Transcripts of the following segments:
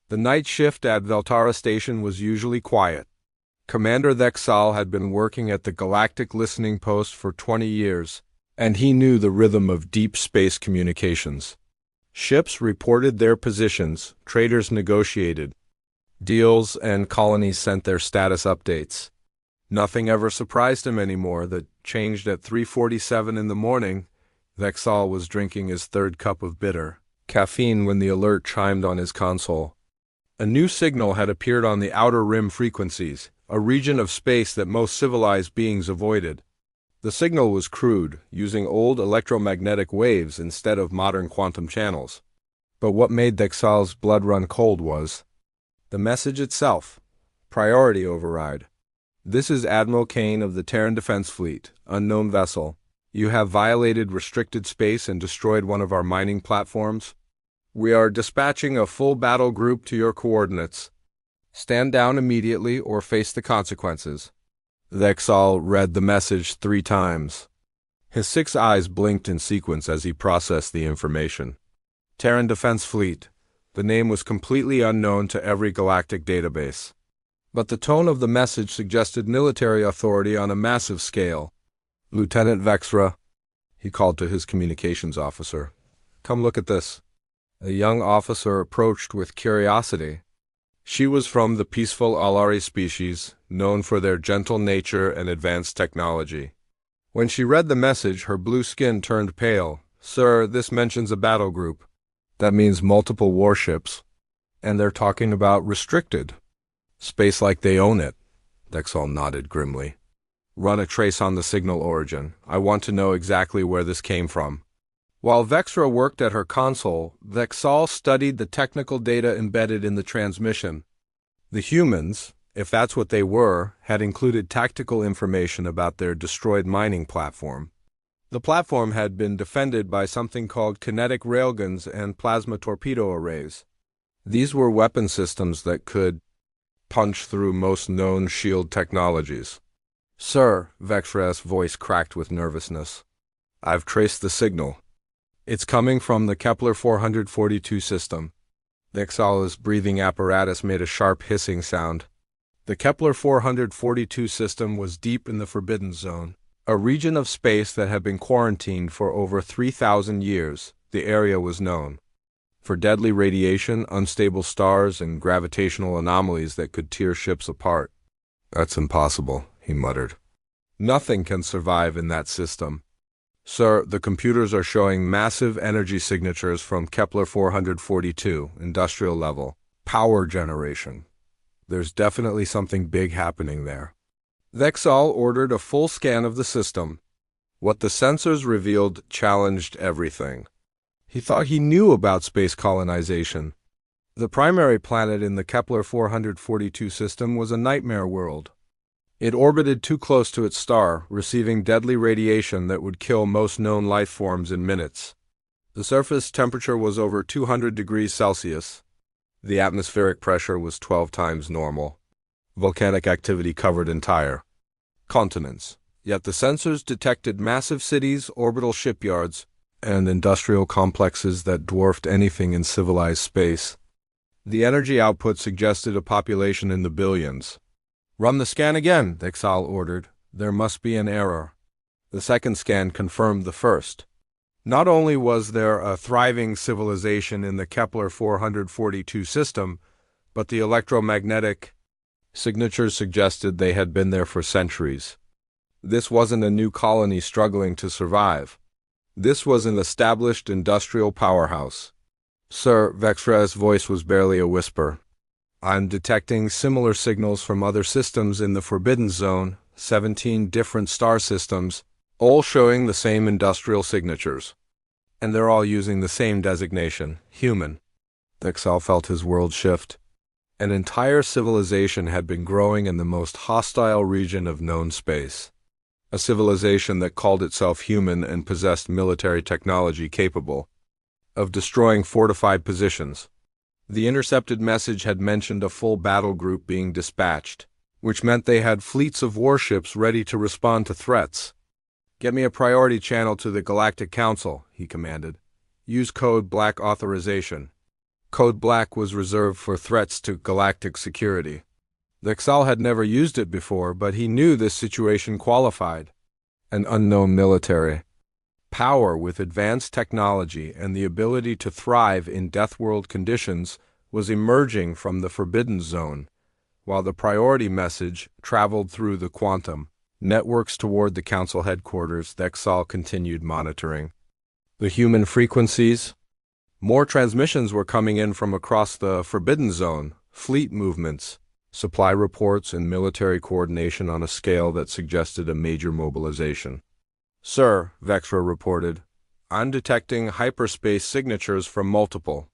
The night shift at Veltara Station was usually quiet. Commander Thexal had been working at the Galactic Listening Post for 20 years, and he knew the rhythm of deep space communications. Ships reported their positions, traders negotiated deals, and colonies sent their status updates. Nothing ever surprised him anymore. That changed at 3:47 in the morning. Thexal was drinking his third cup of bitter caffeine when the alert chimed on his console. A new signal had appeared on the outer rim frequencies, a region of space that most civilized beings avoided. The signal was crude, using old electromagnetic waves instead of modern quantum channels. But what made Thexal's blood run cold was the message itself. Priority override. This is Admiral Kane of the Terran Defense Fleet, unknown vessel. You have violated restricted space and destroyed one of our mining platforms. We are dispatching a full battle group to your coordinates. Stand down immediately or face the consequences. Thexal read the message 3 times. His 6 eyes blinked in sequence as he processed the information. Terran Defense Fleet. The name was completely unknown to every galactic database. But the tone of the message suggested military authority on a massive scale. Lieutenant Vexra, he called to his communications officer. Come look at this. A young officer approached with curiosity. She was from the peaceful Alari species, known for their gentle nature and advanced technology. When she read the message, her blue skin turned pale. Sir, this mentions a battle group. That means multiple warships. And they're talking about restricted space like they own it. Thexal nodded grimly. Run a trace on the signal origin. I want to know exactly where this came from. While Vexra worked at her console, Thexal studied the technical data embedded in the transmission. The humans, if that's what they were, had included tactical information about their destroyed mining platform. The platform had been defended by something called kinetic railguns and plasma torpedo arrays. These were weapon systems that could punch through most known shield technologies. Sir, Vexra's voice cracked with nervousness. I've traced the signal. It's coming from the Kepler 442 system. Thexal's breathing apparatus made a sharp hissing sound. The Kepler 442 system was deep in the Forbidden Zone, a region of space that had been quarantined for over 3,000 years. The area was known for deadly radiation, unstable stars, and gravitational anomalies that could tear ships apart. That's impossible, he muttered. Nothing can survive in that system. Sir, the computers are showing massive energy signatures from Kepler 442, industrial level, power generation. There's definitely something big happening there. Thexal ordered a full scan of the system. What the sensors revealed challenged everything. He thought he knew about space colonization. The primary planet in the Kepler 442 system was a nightmare world. It orbited too close to its star, receiving deadly radiation that would kill most known life forms in minutes. The surface temperature was over 200 degrees Celsius. The atmospheric pressure was 12 times normal. Volcanic activity covered entire continents. Yet the sensors detected massive cities, orbital shipyards, and industrial complexes that dwarfed anything in civilized space. The energy output suggested a population in the billions. Run the scan again, Thexal ordered. There must be an error. The second scan confirmed the first. Not only was there a thriving civilization in the Kepler 442 system, but the electromagnetic signatures suggested they had been there for centuries. This wasn't a new colony struggling to survive. This was an established industrial powerhouse. Sir, Vexra's voice was barely a whisper. I'm detecting similar signals from other systems in the Forbidden Zone, 17 different star systems, all showing the same industrial signatures. And they're all using the same designation, human. Thexal felt his world shift. An entire civilization had been growing in the most hostile region of known space. A civilization that called itself human and possessed military technology capable of destroying fortified positions. The intercepted message had mentioned a full battle group being dispatched, which meant they had fleets of warships ready to respond to threats. Get me a priority channel to the Galactic Council, he commanded. Use code Black Authorization. Code Black was reserved for threats to galactic security. Dexal had never used it before, but he knew this situation qualified. An unknown military power with advanced technology and the ability to thrive in Deathworld conditions was emerging from the Forbidden Zone, while the priority message traveled through the quantum networks toward the Council headquarters. Dexal continued monitoring the human frequencies. More transmissions were coming in from across the Forbidden Zone, fleet movements, supply reports, and military coordination on a scale that suggested a major mobilization. "Sir," Vexra reported, "I'm detecting hyperspace signatures from multiple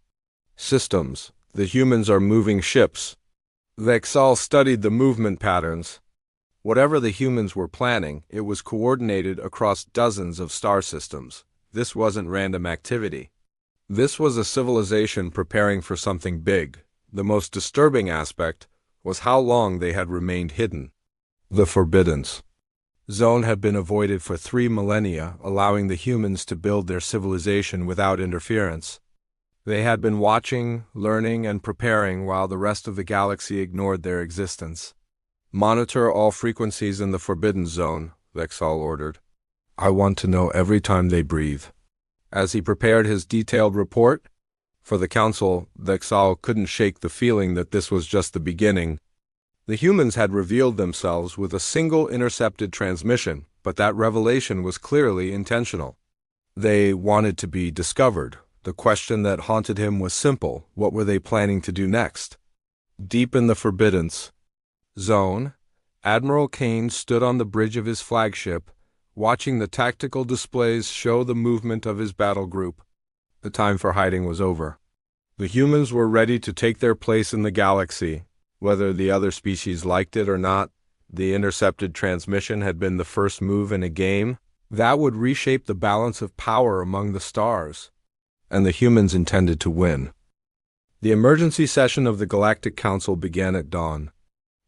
systems. The humans are moving ships." Vexal studied the movement patterns. Whatever the humans were planning, it was coordinated across dozens of star systems. This wasn't random activity. This was a civilization preparing for something big. The most disturbing aspect was how long they had remained hidden. The Forbidden Zone had been avoided for 3 millennia, allowing the humans to build their civilization without interference. They had been watching, learning, and preparing while the rest of the galaxy ignored their existence. "Monitor all frequencies in the Forbidden Zone," Vexal ordered. "I want to know every time they breathe." As he prepared his detailed report for the Council, Vexal couldn't shake the feeling that this was just the beginning. The humans had revealed themselves with a single intercepted transmission, but that revelation was clearly intentional. They wanted to be discovered. The question that haunted him was simple: what were they planning to do next? Deep in the Forbidden Zone, Admiral Kane stood on the bridge of his flagship, watching the tactical displays show the movement of his battle group. The time for hiding was over. The humans were ready to take their place in the galaxy. Whether the other species liked it or not, the intercepted transmission had been the first move in a game that would reshape the balance of power among the stars, and the humans intended to win. The emergency session of the Galactic Council began at dawn.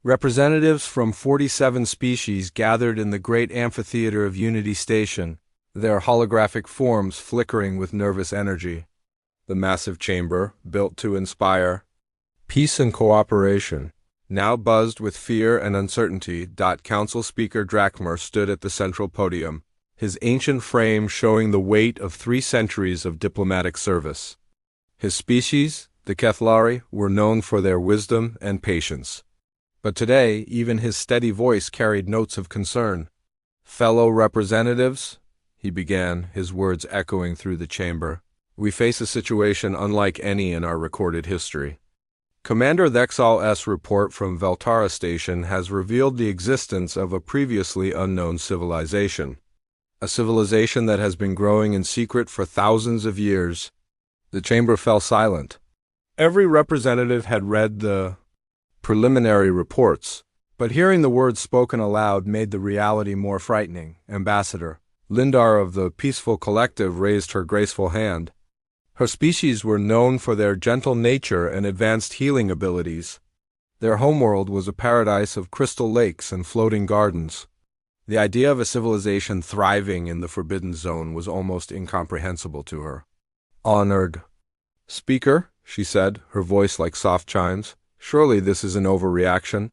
Representatives from 47 species gathered in the great amphitheater of Unity Station, their holographic forms flickering with nervous energy. The massive chamber, built to inspire peace and cooperation, now buzzed with fear and uncertainty. Council Speaker Drakmer stood at the central podium, his ancient frame showing the weight of 3 centuries of diplomatic service. His species, the Kethlari, were known for their wisdom and patience. But today, even his steady voice carried notes of concern. "Fellow representatives," he began, his words echoing through the chamber, "we face a situation unlike any in our recorded history. Commander Vexal's report from Veltara Station has revealed the existence of a previously unknown civilization. A civilization that has been growing in secret for thousands of years." The chamber fell silent. Every representative had read the preliminary reports, but hearing the words spoken aloud made the reality more frightening. Ambassador Lindar of the Peaceful Collective raised her graceful hand. Her species were known for their gentle nature and advanced healing abilities. Their homeworld was a paradise of crystal lakes and floating gardens. The idea of a civilization thriving in the Forbidden Zone was almost incomprehensible to her. "Honored Speaker," she said, her voice like soft chimes, "surely this is an overreaction.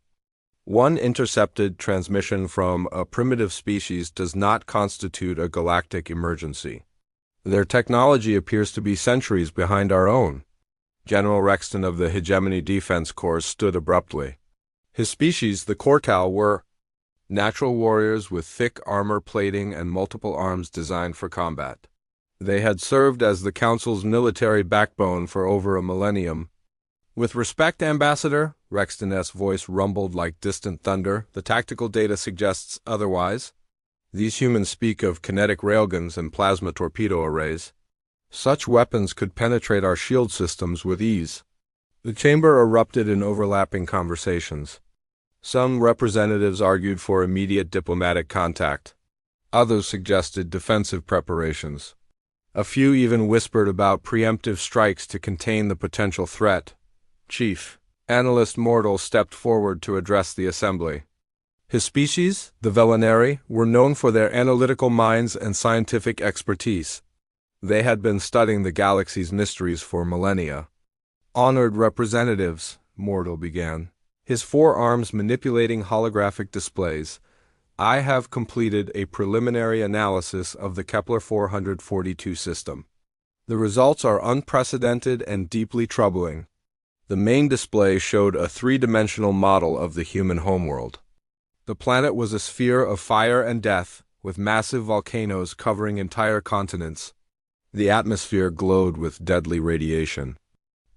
One intercepted transmission from a primitive species does not constitute a galactic emergency. Their technology appears to be centuries behind our own." General Rexton of the Hegemony Defense Corps stood abruptly. His species, the Kortal, were natural warriors with thick armor plating and multiple arms designed for combat. They had served as the Council's military backbone for over a millennium. "With respect, Ambassador," Rexton's voice rumbled like distant thunder, "the tactical data suggests otherwise. These humans speak of kinetic railguns and plasma torpedo arrays. Such weapons could penetrate our shield systems with ease." The chamber erupted in overlapping conversations. Some representatives argued for immediate diplomatic contact. Others suggested defensive preparations. A few even whispered about preemptive strikes to contain the potential threat. Chief Analyst Mortal stepped forward to address the assembly. His species, the Velinari, were known for their analytical minds and scientific expertise. They had been studying the galaxy's mysteries for millennia. Honored representatives, Mortal began, his forearms manipulating holographic displays. I have completed a preliminary analysis of the Kepler 442 system. The results are unprecedented and deeply troubling. The main display showed a three-dimensional model of the human homeworld. The planet was a sphere of fire and death, with massive volcanoes covering entire continents. The atmosphere glowed with deadly radiation.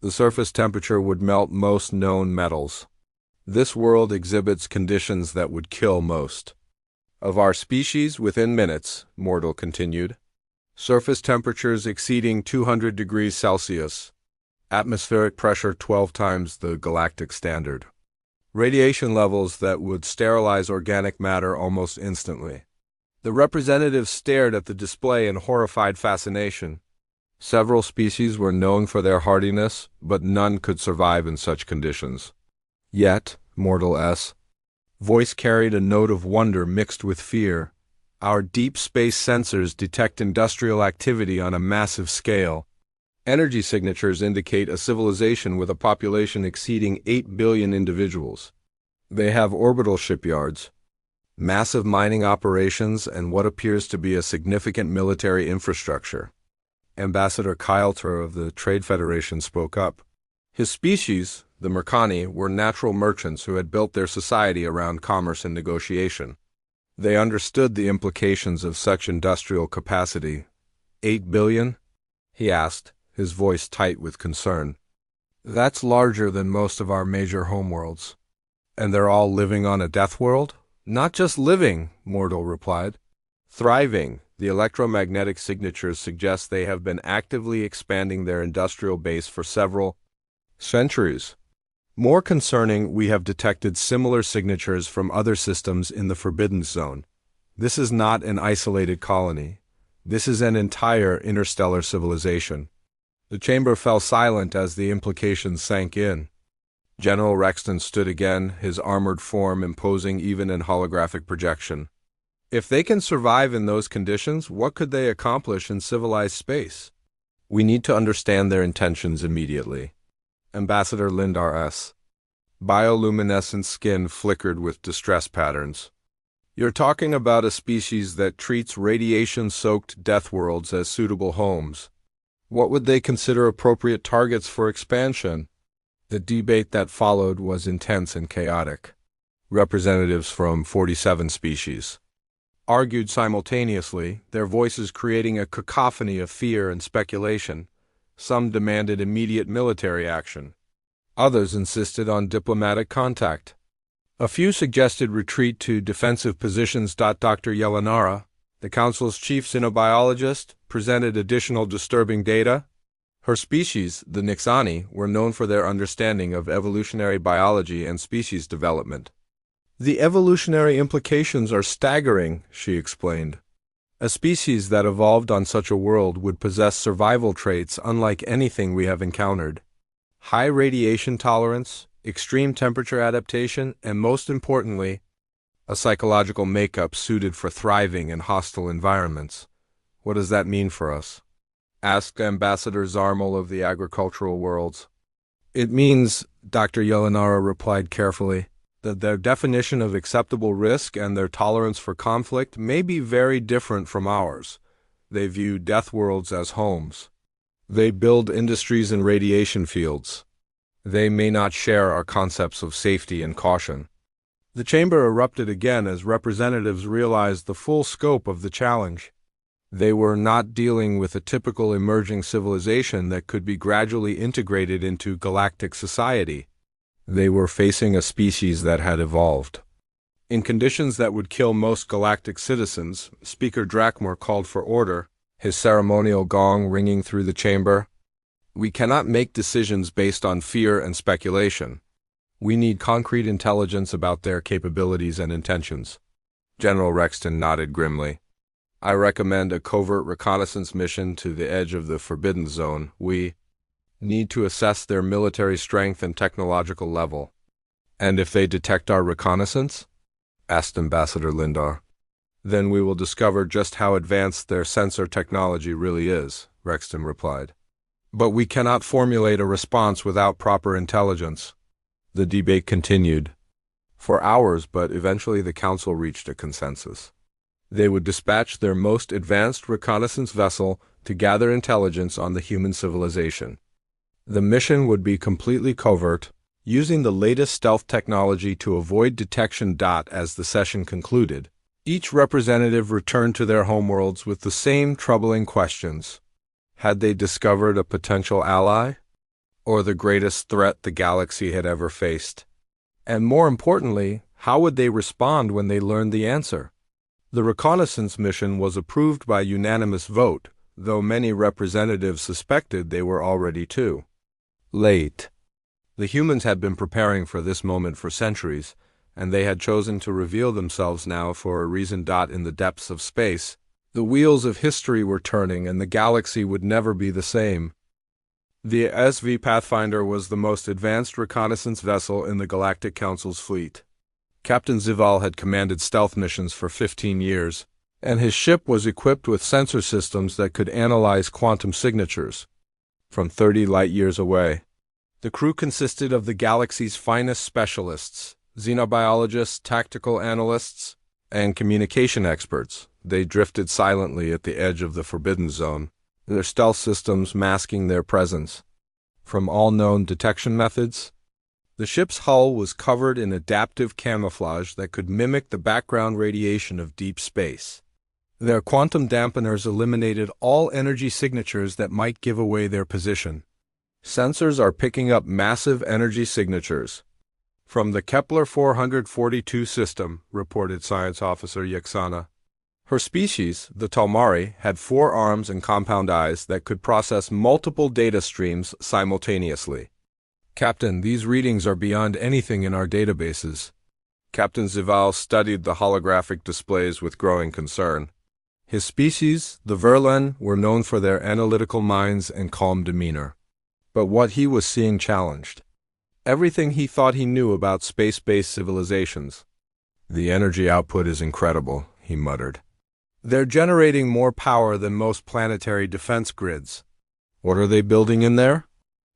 The surface temperature would melt most known metals. This world exhibits conditions that would kill most of our species within minutes, Mortal continued. Surface temperatures exceeding 200 degrees Celsius. Atmospheric pressure 12 times the galactic standard. Radiation levels that would sterilize organic matter almost instantly. The representatives stared at the display in horrified fascination. Several species were known for their hardiness, but none could survive in such conditions. Yet, Mortal S. voice carried a note of wonder mixed with fear. Our deep space sensors detect industrial activity on a massive scale. Energy signatures indicate a civilization with a population exceeding 8 billion individuals. They have orbital shipyards, massive mining operations, and what appears to be a significant military infrastructure. Ambassador Kylter of the Trade Federation spoke up. His species, the Mercani, were natural merchants who had built their society around commerce and negotiation. They understood the implications of such industrial capacity. 8 billion? He asked, his voice tight with concern. That's larger than most of our major homeworlds. And they're all living on a death world? Not just living, Mortal replied. Thriving. The electromagnetic signatures suggest they have been actively expanding their industrial base for several centuries. More concerning, we have detected similar signatures from other systems in the Forbidden Zone. This is not an isolated colony. This is an entire interstellar civilization. The chamber fell silent as the implications sank in. General Rexton stood again, his armored form imposing even in holographic projection. If they can survive in those conditions, what could they accomplish in civilized space? We need to understand their intentions immediately. Ambassador Lindar S. Bioluminescent skin flickered with distress patterns. You're talking about a species that treats radiation-soaked death worlds as suitable homes. What would they consider appropriate targets for expansion? The debate that followed was intense and chaotic. Representatives from 47 species argued simultaneously, their voices creating a cacophony of fear and speculation. Some demanded immediate military action. Others insisted on diplomatic contact. A few suggested retreat to defensive positions. Dr. Yelanara, the Council's chief xenobiologist, presented additional disturbing data. Her species, the Nixani, were known for their understanding of evolutionary biology and species development. The evolutionary implications are staggering, she explained. A species that evolved on such a world would possess survival traits unlike anything we have encountered. High radiation tolerance, extreme temperature adaptation, and most importantly, a psychological makeup suited for thriving in hostile environments. What does that mean for us? Asked Ambassador Zarmal of the agricultural worlds. It means, Dr. Yelanara replied carefully, that their definition of acceptable risk and their tolerance for conflict may be very different from ours. They view death worlds as homes. They build industries in radiation fields. They may not share our concepts of safety and caution. The chamber erupted again as representatives realized the full scope of the challenge. They were not dealing with a typical emerging civilization that could be gradually integrated into galactic society. They were facing a species that had evolved. In conditions that would kill most galactic citizens, Speaker Drakmor called for order, his ceremonial gong ringing through the chamber. We cannot make decisions based on fear and speculation. We need concrete intelligence about their capabilities and intentions. General Rexton nodded grimly. I recommend a covert reconnaissance mission to the edge of the Forbidden Zone. We need to assess their military strength and technological level. And if they detect our reconnaissance? Asked Ambassador Lindar. Then we will discover just how advanced their sensor technology really is, Rexton replied. But we cannot formulate a response without proper intelligence. The debate continued for hours, but eventually the council reached a consensus. They would dispatch their most advanced reconnaissance vessel to gather intelligence on the human civilization. The mission would be completely covert, using the latest stealth technology to avoid detection. As the session concluded, each representative returned to their homeworlds with the same troubling questions. Had they discovered a potential ally? Or the greatest threat the galaxy had ever faced? And more importantly, how would they respond when they learned the answer? The reconnaissance mission was approved by unanimous vote, though many representatives suspected they were already too late. The humans had been preparing for this moment for centuries, and they had chosen to reveal themselves now for a reason. In the depths of space, the wheels of history were turning, and the galaxy would never be the same. The SV Pathfinder was the most advanced reconnaissance vessel in the Galactic Council's fleet. Captain Zival had commanded stealth missions for 15 years, and his ship was equipped with sensor systems that could analyze quantum signatures from 30 light-years away. The crew consisted of the galaxy's finest specialists, xenobiologists, tactical analysts, and communication experts. They drifted silently at the edge of the Forbidden Zone, their stealth systems masking their presence from all known detection methods. The ship's hull was covered in adaptive camouflage that could mimic the background radiation of deep space. Their quantum dampeners eliminated all energy signatures that might give away their position. Sensors are picking up massive energy signatures from the Kepler 442 system, reported Science Officer Yexana. Her species, the Talmari, had 4 arms and compound eyes that could process multiple data streams simultaneously. Captain, these readings are beyond anything in our databases. Captain Zival studied the holographic displays with growing concern. His species, the Verlan, were known for their analytical minds and calm demeanor. But what he was seeing challenged everything he thought he knew about space-based civilizations. The energy output is incredible, he muttered. They're generating more power than most planetary defense grids. What are they building in there?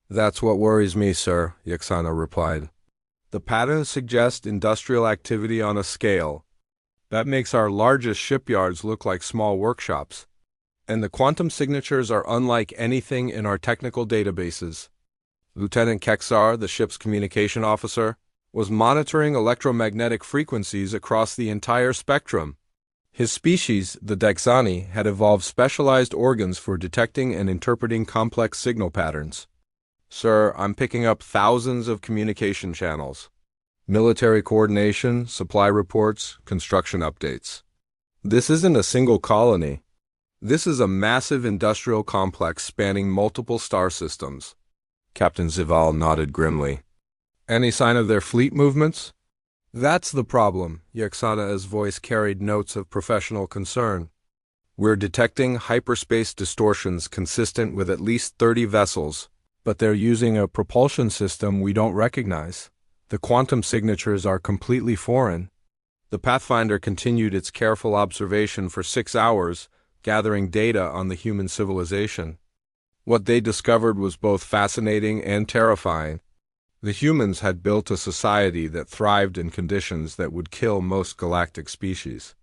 That's what worries me, sir, Yexana replied. The patterns suggest industrial activity on a scale that makes our largest shipyards look like small workshops. And the quantum signatures are unlike anything in our technical databases. Lieutenant Keksar, the ship's communication officer, was monitoring electromagnetic frequencies across the entire spectrum. His species, the Dexani, had evolved specialized organs for detecting and interpreting complex signal patterns. Sir, I'm picking up thousands of communication channels. Military coordination, supply reports, construction updates. This isn't a single colony. This is a massive industrial complex spanning multiple star systems. Captain Zival nodded grimly. Any sign of their fleet movements? That's the problem, Yexana's voice carried notes of professional concern. We're detecting hyperspace distortions consistent with at least 30 vessels, but they're using a propulsion system we don't recognize. The quantum signatures are completely foreign. The Pathfinder continued its careful observation for 6 hours, gathering data on the human civilization. What they discovered was both fascinating and terrifying. The humans had built a society that thrived in conditions that would kill most galactic species.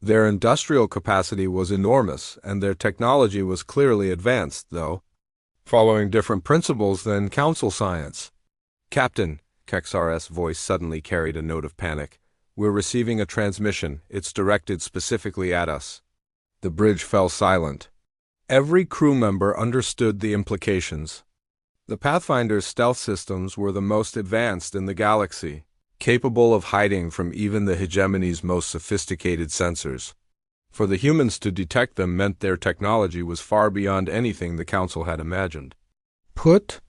Their industrial capacity was enormous, and their technology was clearly advanced, though, following different principles than council science. Captain, Keksar's voice suddenly carried a note of panic. We're receiving a transmission. It's directed specifically at us. The bridge fell silent. Every crew member understood the implications. The Pathfinder's stealth systems were the most advanced in the galaxy, capable of hiding from even the hegemony's most sophisticated sensors. For the humans to detect them meant their technology was far beyond anything the Council had imagined. Put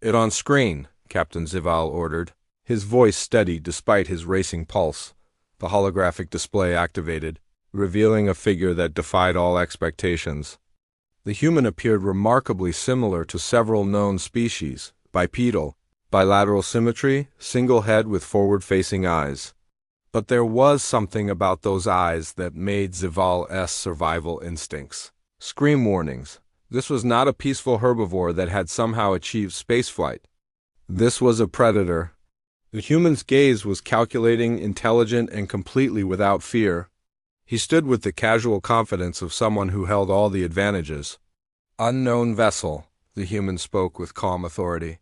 it on screen, Captain Zival ordered, his voice steady despite his racing pulse. The holographic display activated, revealing a figure that defied all expectations. The human appeared remarkably similar to several known species, bipedal, bilateral symmetry, single head with forward-facing eyes. But there was something about those eyes that made Zival's survival instincts scream warnings. This was not a peaceful herbivore that had somehow achieved spaceflight. This was a predator. The human's gaze was calculating, intelligent, and completely without fear. He stood with the casual confidence of someone who held all the advantages. "Unknown vessel," the human spoke with calm authority.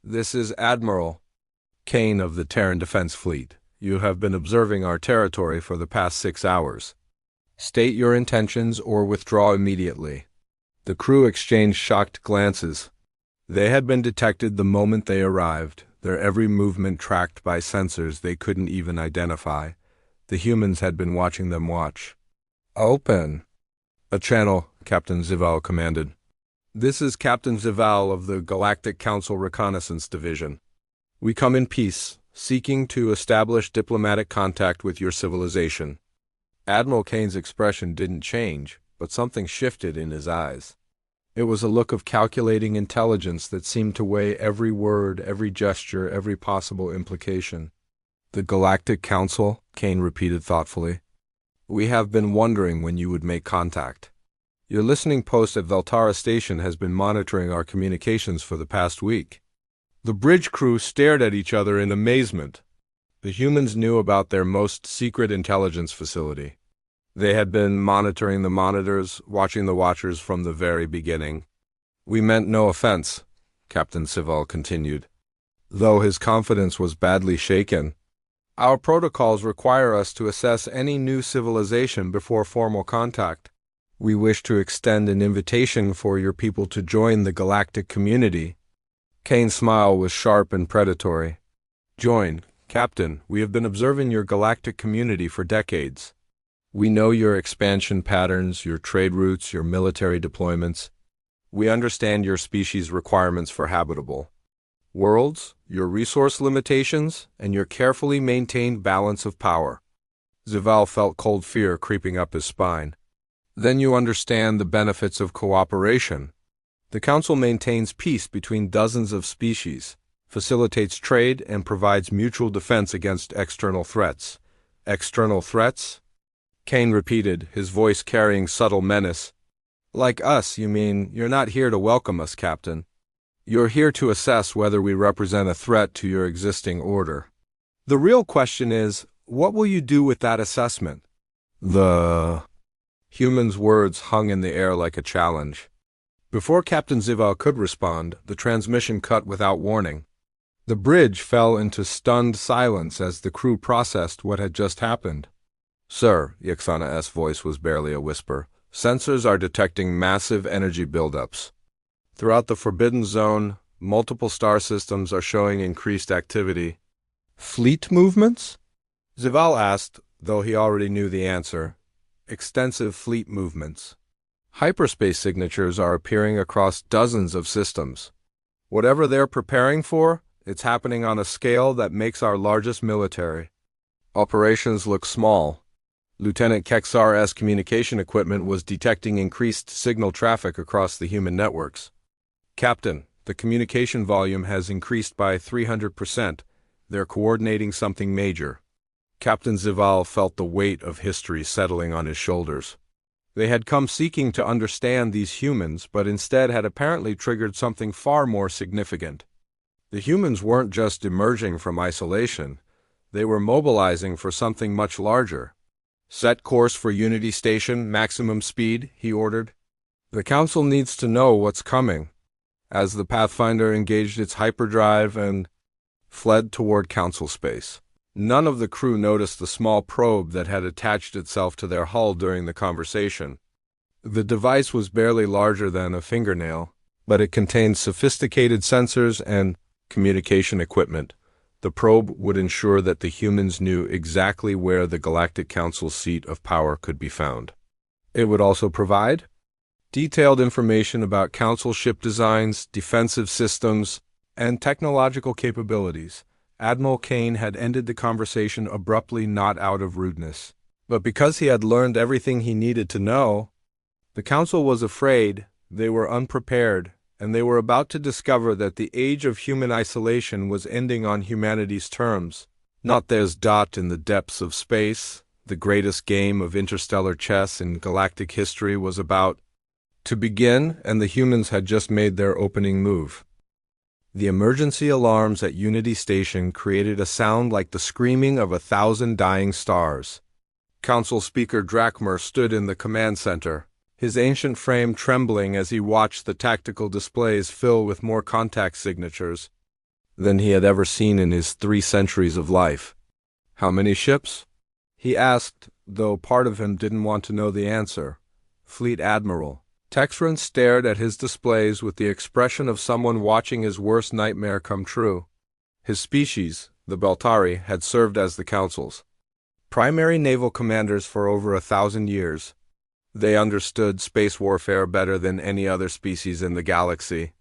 "This is Admiral Kane of the Terran Defense Fleet. You have been observing our territory for the past 6 hours. State your intentions or withdraw immediately." The crew exchanged shocked glances. They had been detected the moment they arrived, their every movement tracked by sensors they couldn't even identify. The humans had been watching them watch. "Open." "A channel," Captain Zival commanded. "This is Captain Zival of the Galactic Council Reconnaissance Division. We come in peace, seeking to establish diplomatic contact with your civilization." Admiral Kane's expression didn't change, but something shifted in his eyes. It was a look of calculating intelligence that seemed to weigh every word, every gesture, every possible implication. "The Galactic Council," Kane repeated thoughtfully. "We have been wondering when you would make contact. Your listening post at Veltara Station has been monitoring our communications for the past week." The bridge crew stared at each other in amazement. The humans knew about their most secret intelligence facility. They had been monitoring the monitors, watching the watchers from the very beginning. "We meant no offense," Captain Sival continued, though his confidence was badly shaken. "Our protocols require us to assess any new civilization before formal contact. We wish to extend an invitation for your people to join the galactic community." Kane's smile was sharp and predatory. "Join, Captain. We have been observing your galactic community for decades. We know your expansion patterns, your trade routes, your military deployments. We understand your species' requirements for habitable worlds, your resource limitations, and your carefully maintained balance of power." Zival felt cold fear creeping up his spine. "Then you understand the benefits of cooperation. The Council maintains peace between dozens of species, facilitates trade, and provides mutual defense against external threats." "External threats?" Kane repeated, his voice carrying subtle menace. "Like us, you mean? You're not here to welcome us, Captain. You're here to assess whether we represent a threat to your existing order. The real question is, what will you do with that assessment?" The human's words hung in the air like a challenge. Before Captain Zival could respond, the transmission cut without warning. The bridge fell into stunned silence as the crew processed what had just happened. "Sir," Yaxana S.'s voice was barely a whisper, "sensors are detecting massive energy buildups. Throughout the Forbidden Zone, multiple star systems are showing increased activity." "Fleet movements?" Zival asked, though he already knew the answer. "Extensive fleet movements. Hyperspace signatures are appearing across dozens of systems. Whatever they're preparing for, it's happening on a scale that makes our largest military. Operations look small. Lieutenant Keksar's communication equipment was detecting increased signal traffic across the human networks. Captain, the communication volume has increased by 300%. They're coordinating something major." Captain Zival felt the weight of history settling on his shoulders. They had come seeking to understand these humans, but instead had apparently triggered something far more significant. The humans weren't just emerging from isolation. They were mobilizing for something much larger. "Set course for Unity Station, maximum speed," he ordered. "The Council needs to know what's coming." As the Pathfinder engaged its hyperdrive and fled toward Council space, none of the crew noticed the small probe that had attached itself to their hull during the conversation. The device was barely larger than a fingernail, but it contained sophisticated sensors and communication equipment. The probe would ensure that the humans knew exactly where the Galactic Council's seat of power could be found. It would also provide detailed information about Council ship designs, defensive systems, and technological capabilities. Admiral Kane had ended the conversation abruptly, not out of rudeness, but because he had learned everything he needed to know. The Council was afraid, they were unprepared, and they were about to discover that the age of human isolation was ending on humanity's terms, not theirs. In the depths of space, the greatest game of interstellar chess in galactic history was about to begin, and the humans had just made their opening move. The emergency alarms at Unity Station created a sound like the screaming of 1,000 dying stars. Council Speaker Drakmer stood in the command center, his ancient frame trembling as he watched the tactical displays fill with more contact signatures than he had ever seen in his 3 centuries of life. "How many ships?" he asked, though part of him didn't want to know the answer. "Fleet Admiral." Texran stared at his displays with the expression of someone watching his worst nightmare come true. His species, the Beltari, had served as the Council's primary naval commanders for over 1,000 years. They understood space warfare better than any other species in the galaxy.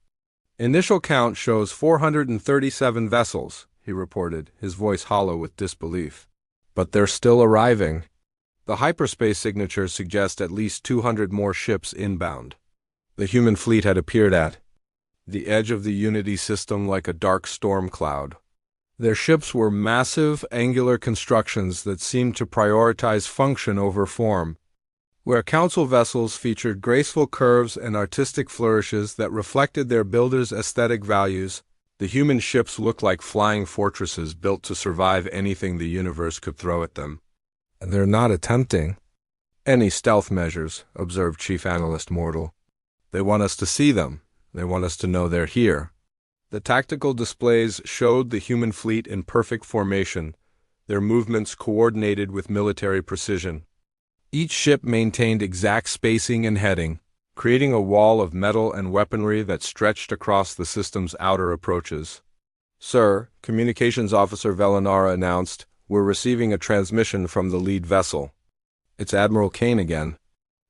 "Initial count shows 437 vessels," he reported, his voice hollow with disbelief. "But they're still arriving. The hyperspace signatures suggest at least 200 more ships inbound." The human fleet had appeared at the edge of the Unity system like a dark storm cloud. Their ships were massive, angular constructions that seemed to prioritize function over form. Where Council vessels featured graceful curves and artistic flourishes that reflected their builders' aesthetic values, the human ships looked like flying fortresses built to survive anything the universe could throw at them. "They're not attempting any stealth measures," observed Chief Analyst Mortal. "They want us to see them. They want us to know they're here." The tactical displays showed the human fleet in perfect formation, their movements coordinated with military precision. Each ship maintained exact spacing and heading, creating a wall of metal and weaponry that stretched across the system's outer approaches. "Sir," Communications Officer Velinara announced, "we're receiving a transmission from the lead vessel." "It's Admiral Kane again."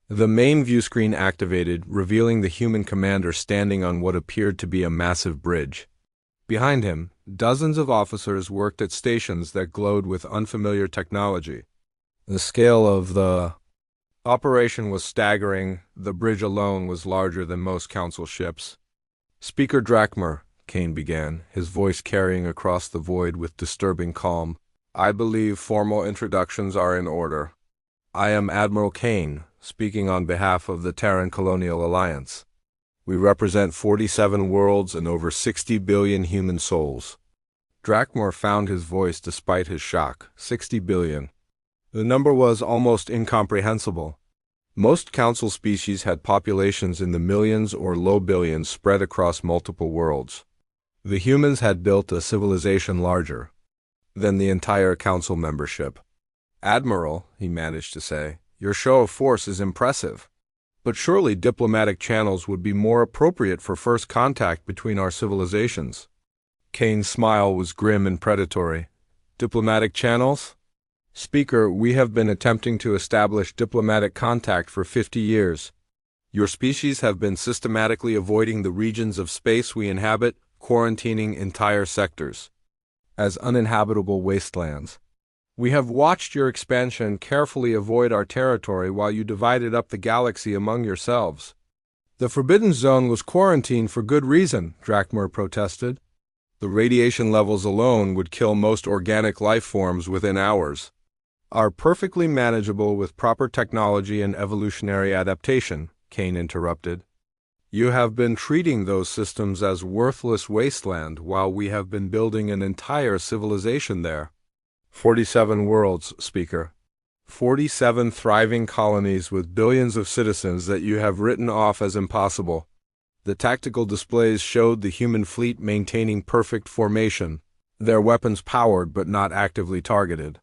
The main viewscreen activated, revealing the human commander standing on what appeared to be a massive bridge. Behind him, dozens of officers worked at stations that glowed with unfamiliar technology. The scale of the operation was staggering. The bridge alone was larger than most Council ships. "Speaker Drakmer," Kane began, his voice carrying across the void with disturbing calm, "I believe formal introductions are in order. I am Admiral Kane, speaking on behalf of the Terran Colonial Alliance. We represent 47 worlds and over 60 billion human souls." Drakmer found his voice despite his shock. 60 billion. The number was almost incomprehensible. Most Council species had populations in the millions or low billions spread across multiple worlds. The humans had built a civilization larger than the entire Council membership. "Admiral," he managed to say, "your show of force is impressive. But surely diplomatic channels would be more appropriate for first contact between our civilizations." Kane's smile was grim and predatory. "Diplomatic channels? Speaker, we have been attempting to establish diplomatic contact for 50 years. Your species have been systematically avoiding the regions of space we inhabit, quarantining entire sectors as uninhabitable wastelands. We have watched your expansion carefully avoid our territory while you divided up the galaxy among yourselves." "The Forbidden Zone was quarantined for good reason," Drakmer protested. "The radiation levels alone would kill most organic life forms within hours." "Are perfectly manageable with proper technology and evolutionary adaptation," Kane interrupted. "You have been treating those systems as worthless wasteland while we have been building an entire civilization there. 47 worlds, Speaker. 47 thriving colonies with billions of citizens that you have written off as impossible." The tactical displays showed the human fleet maintaining perfect formation, their weapons powered but not actively targeted.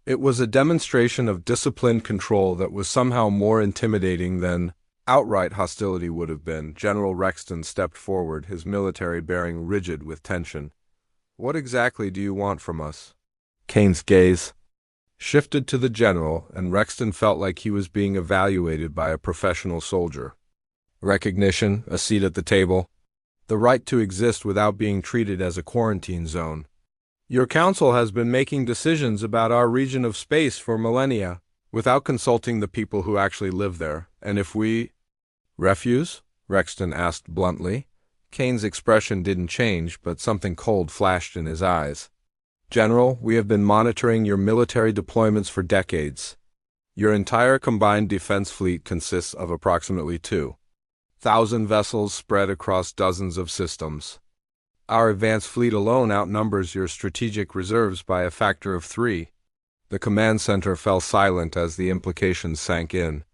It was a demonstration of disciplined control that was somehow more intimidating than outright hostility would have been. General Rexton stepped forward, his military bearing rigid with tension. "What exactly do you want from us?" Kane's gaze shifted to the general, and Rexton felt like he was being evaluated by a professional soldier. "Recognition, a seat at the table, the right to exist without being treated as a quarantine zone. Your council has been making decisions about our region of space for millennia, without consulting the people who actually live there, and if we—" "Refuse?" Rexton asked bluntly. Kane's expression didn't change, but something cold flashed in his eyes. "General, we have been monitoring your military deployments for decades. Your entire combined defense fleet consists of approximately 2 1,000 vessels spread across dozens of systems. Our advanced fleet alone outnumbers your strategic reserves by a factor of 3. The command center fell silent as the implications sank in.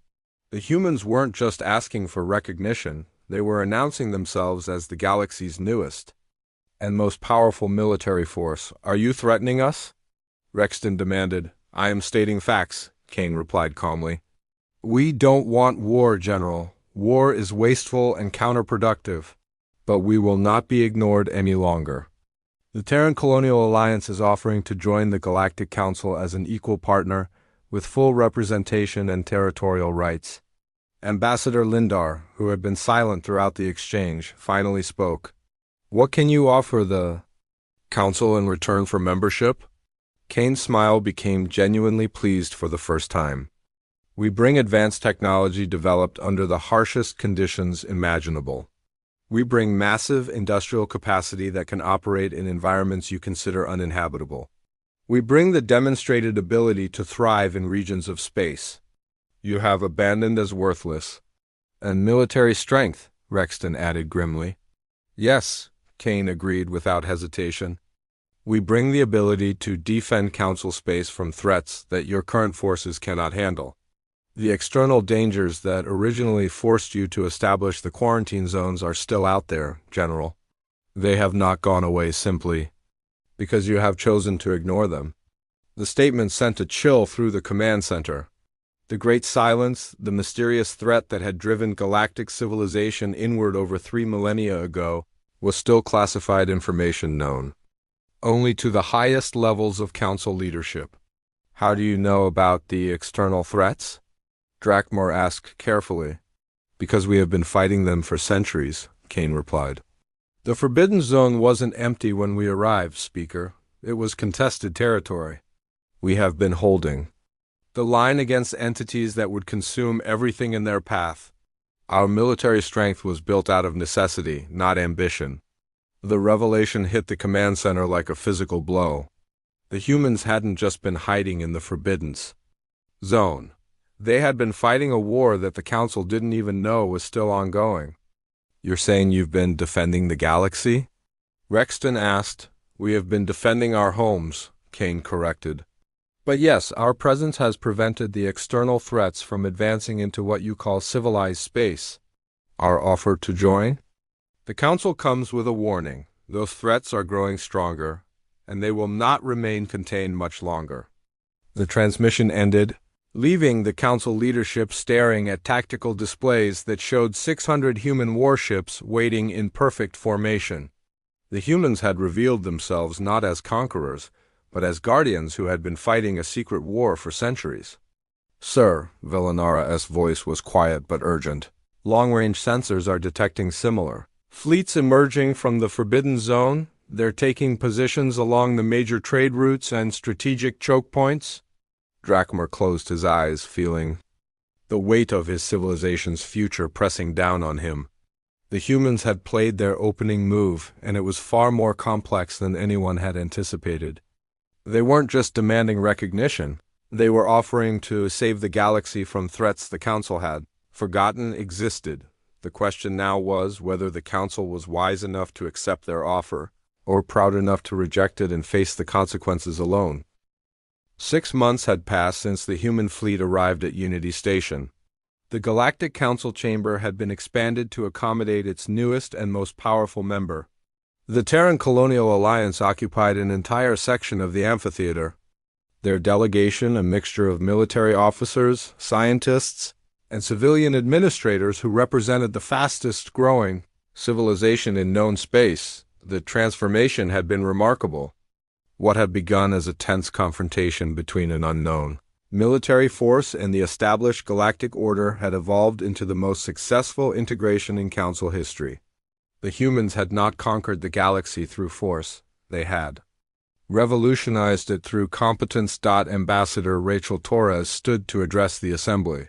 The humans weren't just asking for recognition, they were announcing themselves as the galaxy's newest and most powerful military force. Are you threatening us? Rexton demanded. I am stating facts, Kane replied calmly. We don't want war, General. War is wasteful and counterproductive, but we will not be ignored any longer. The Terran Colonial Alliance is offering to join the Galactic Council as an equal partner with full representation and territorial rights. Ambassador Lindar, who had been silent throughout the exchange, finally spoke. What can you offer the Council in return for membership? Kane's smile became genuinely pleased for the first time. We bring advanced technology developed under the harshest conditions imaginable. We bring massive industrial capacity that can operate in environments you consider uninhabitable. We bring the demonstrated ability to thrive in regions of space you have abandoned as worthless. And military strength, Rexton added grimly. Yes, Kane agreed without hesitation. We bring the ability to defend Council space from threats that your current forces cannot handle. The external dangers that originally forced you to establish the quarantine zones are still out there, General. They have not gone away simply because you have chosen to ignore them. The statement sent a chill through the command center. The Great Silence, the mysterious threat that had driven galactic civilization inward over 3 millennia ago, was still classified information known only to the highest levels of Council leadership. How do you know about the external threats? Drakmor asked carefully. Because we have been fighting them for centuries, Kane replied. The Forbidden Zone wasn't empty when we arrived, Speaker. It was contested territory. We have been holding the line against entities that would consume everything in their path. Our military strength was built out of necessity, not ambition. The revelation hit the command center like a physical blow. The humans hadn't just been hiding in the Forbidden Zone. They had been fighting a war that the Council didn't even know was still ongoing. You're saying you've been defending the galaxy? Rexton asked. We have been defending our homes, Kane corrected. But yes, our presence has prevented the external threats from advancing into what you call civilized space. Our offer to join? The Council comes with a warning. Those threats are growing stronger, and they will not remain contained much longer. The transmission ended, leaving the Council leadership staring at tactical displays that showed 600 human warships waiting in perfect formation. The humans had revealed themselves not as conquerors, but as guardians who had been fighting a secret war for centuries. Sir, Villanara's voice was quiet but urgent. Long-range sensors are detecting similar fleets emerging from the Forbidden Zone. They're taking positions along the major trade routes and strategic choke points. Drakmor closed his eyes, feeling the weight of his civilization's future pressing down on him. The humans had played their opening move, and it was far more complex than anyone had anticipated. They weren't just demanding recognition, they were offering to save the galaxy from threats the Council had forgotten existed. The question now was whether the Council was wise enough to accept their offer, or proud enough to reject it and face the consequences alone. 6 months had passed since the human fleet arrived at Unity Station. The Galactic Council chamber had been expanded to accommodate its newest and most powerful member. The Terran Colonial Alliance occupied an entire section of the amphitheater. Their delegation, a mixture of military officers, scientists, and civilian administrators who represented the fastest-growing civilization in known space. The transformation had been remarkable. What had begun as a tense confrontation between an unknown military force and the established galactic order had evolved into the most successful integration in Council history. The humans had not conquered the galaxy through force, they had revolutionized it through competence. Ambassador Rachel Torres stood to address the assembly.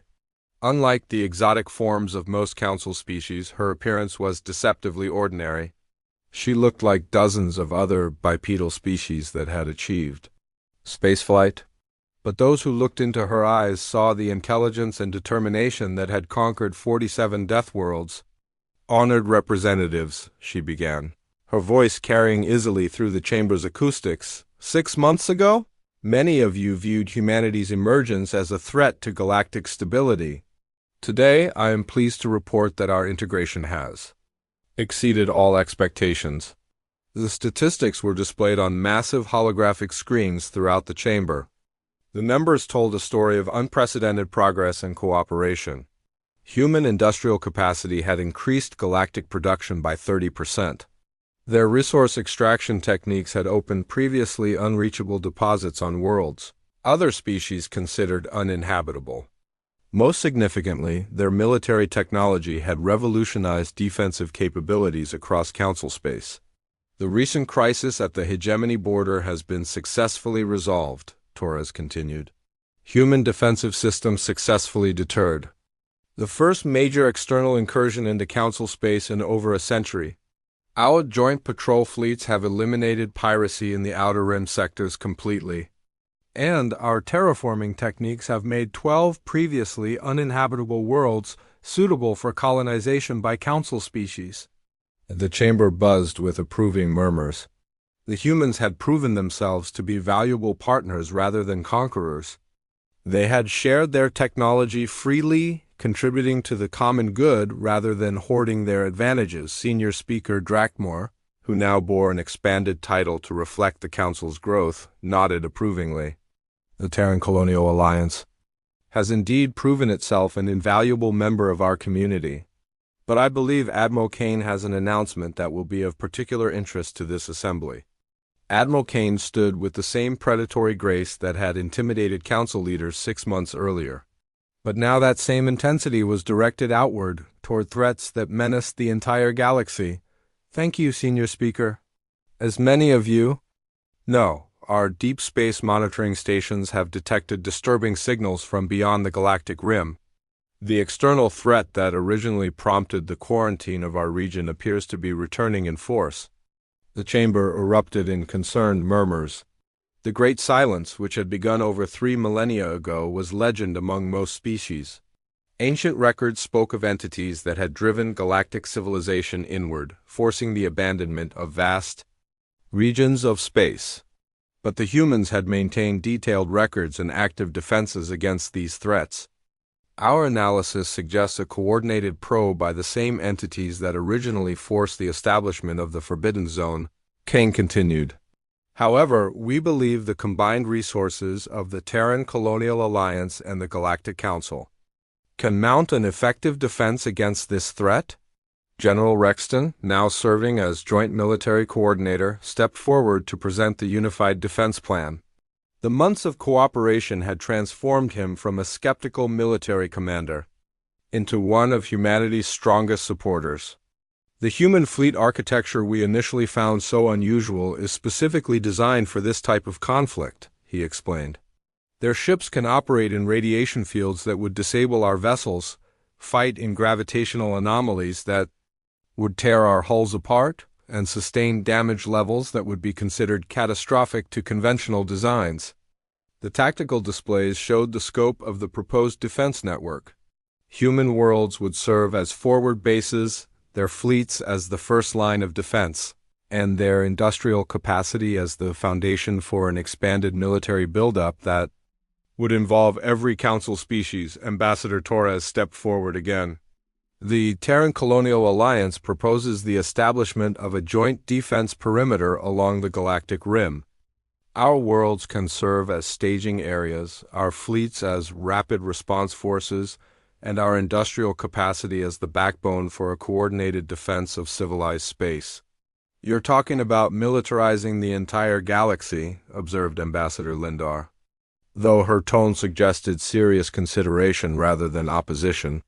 Unlike the exotic forms of most Council species, her appearance was deceptively ordinary. She looked like dozens of other bipedal species that had achieved spaceflight. But those who looked into her eyes saw the intelligence and determination that had conquered 47 Deathworlds. Honored representatives, she began, her voice carrying easily through the chamber's acoustics. 6 months ago, many of you viewed humanity's emergence as a threat to galactic stability. Today, I am pleased to report that our integration has exceeded all expectations. The statistics were displayed on massive holographic screens throughout the chamber. The numbers told a story of unprecedented progress and cooperation. Human industrial capacity had increased galactic production by 30%. Their resource extraction techniques had opened previously unreachable deposits on worlds other species considered uninhabitable. Most significantly, their military technology had revolutionized defensive capabilities across Council space. The recent crisis at the hegemony border has been successfully resolved, Torres continued. Human defensive systems successfully deterred the first major external incursion into Council space in over a century. Our joint patrol fleets have eliminated piracy in the Outer Rim sectors completely, and our terraforming techniques have made 12 previously uninhabitable worlds suitable for colonization by Council species. The chamber buzzed with approving murmurs. The humans had proven themselves to be valuable partners rather than conquerors. They had shared their technology freely, contributing to the common good rather than hoarding their advantages. Senior Speaker Drakmore, who now bore an expanded title to reflect the Council's growth, nodded approvingly. The Terran Colonial Alliance has indeed proven itself an invaluable member of our community. But I believe Admiral Kane has an announcement that will be of particular interest to this assembly. Admiral Kane stood with the same predatory grace that had intimidated Council leaders 6 months earlier. But now that same intensity was directed outward, toward threats that menaced the entire galaxy. Thank you, Senior Speaker. As many of you know, our deep space monitoring stations have detected disturbing signals from beyond the galactic rim. The external threat that originally prompted the quarantine of our region appears to be returning in force. The chamber erupted in concerned murmurs. The Great Silence, which had begun over 3 millennia ago, was legend among most species. Ancient records spoke of entities that had driven galactic civilization inward, forcing the abandonment of vast regions of space. But the humans had maintained detailed records and active defenses against these threats. Our analysis suggests a coordinated probe by the same entities that originally forced the establishment of the Forbidden Zone, Kane continued. However, we believe the combined resources of the Terran Colonial Alliance and the Galactic Council can mount an effective defense against this threat. General Rexton, now serving as Joint Military Coordinator, stepped forward to present the Unified Defense Plan. The months of cooperation had transformed him from a skeptical military commander into one of humanity's strongest supporters. The human fleet architecture we initially found so unusual is specifically designed for this type of conflict, he explained. Their ships can operate in radiation fields that would disable our vessels, fight in gravitational anomalies that would tear our hulls apart, and sustain damage levels that would be considered catastrophic to conventional designs. The tactical displays showed the scope of the proposed defense network. Human worlds would serve as forward bases, their fleets as the first line of defense, and their industrial capacity as the foundation for an expanded military buildup that would involve every Council species. Ambassador Torres stepped forward again. The Terran Colonial Alliance proposes the establishment of a joint defense perimeter along the galactic rim. Our worlds can serve as staging areas, our fleets as rapid response forces, and our industrial capacity as the backbone for a coordinated defense of civilized space. You're talking about militarizing the entire galaxy, observed Ambassador Lindar, though her tone suggested serious consideration rather than opposition.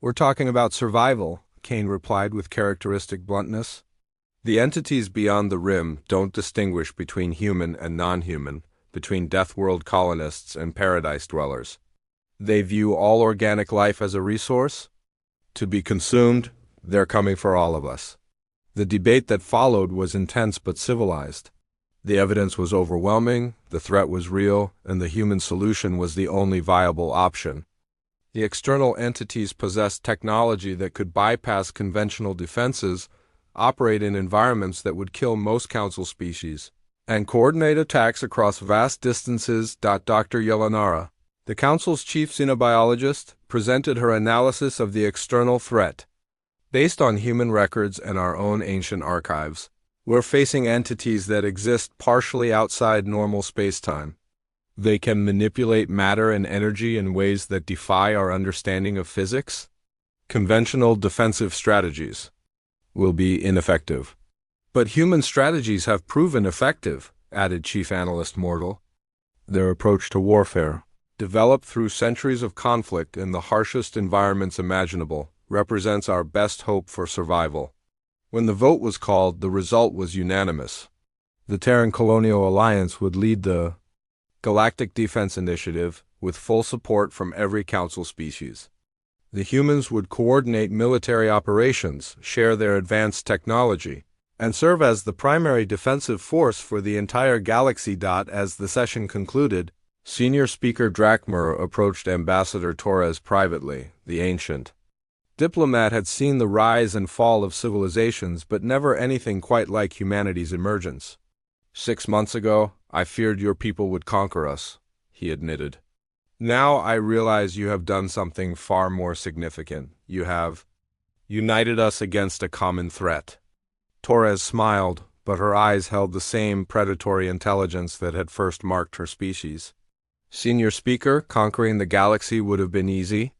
We're talking about survival, Kane replied with characteristic bluntness. The entities beyond the rim don't distinguish between human and non-human, between Deathworld colonists and paradise dwellers. They view all organic life as a resource to be consumed. They're coming for all of us. The debate that followed was intense but civilized. The evidence was overwhelming, the threat was real, and the human solution was the only viable option. The external entities possessed technology that could bypass conventional defenses, operate in environments that would kill most council species, and coordinate attacks across vast distances. Dr. Yelanara, the council's chief xenobiologist, presented her analysis of the external threat. Based on human records and our own ancient archives, we're facing entities that exist partially outside normal spacetime. They can manipulate matter and energy in ways that defy our understanding of physics. Conventional defensive strategies will be ineffective. But human strategies have proven effective, added Chief Analyst Mortal. Their approach to warfare, developed through centuries of conflict in the harshest environments imaginable, represents our best hope for survival. When the vote was called, the result was unanimous. The Terran Colonial Alliance would lead the Galactic Defense Initiative with full support from every council species. The humans would coordinate military operations, share their advanced technology, and serve as the primary defensive force for the entire galaxy. As the session concluded, Senior Speaker Drakmer approached Ambassador Torres privately. The ancient diplomat had seen the rise and fall of civilizations, but never anything quite like humanity's emergence. 6 months ago, I feared your people would conquer us, he admitted. Now I realize you have done something far more significant. You have united us against a common threat. Torres smiled, but her eyes held the same predatory intelligence that had first marked her species. Senior Speaker, conquering the galaxy would have been easy.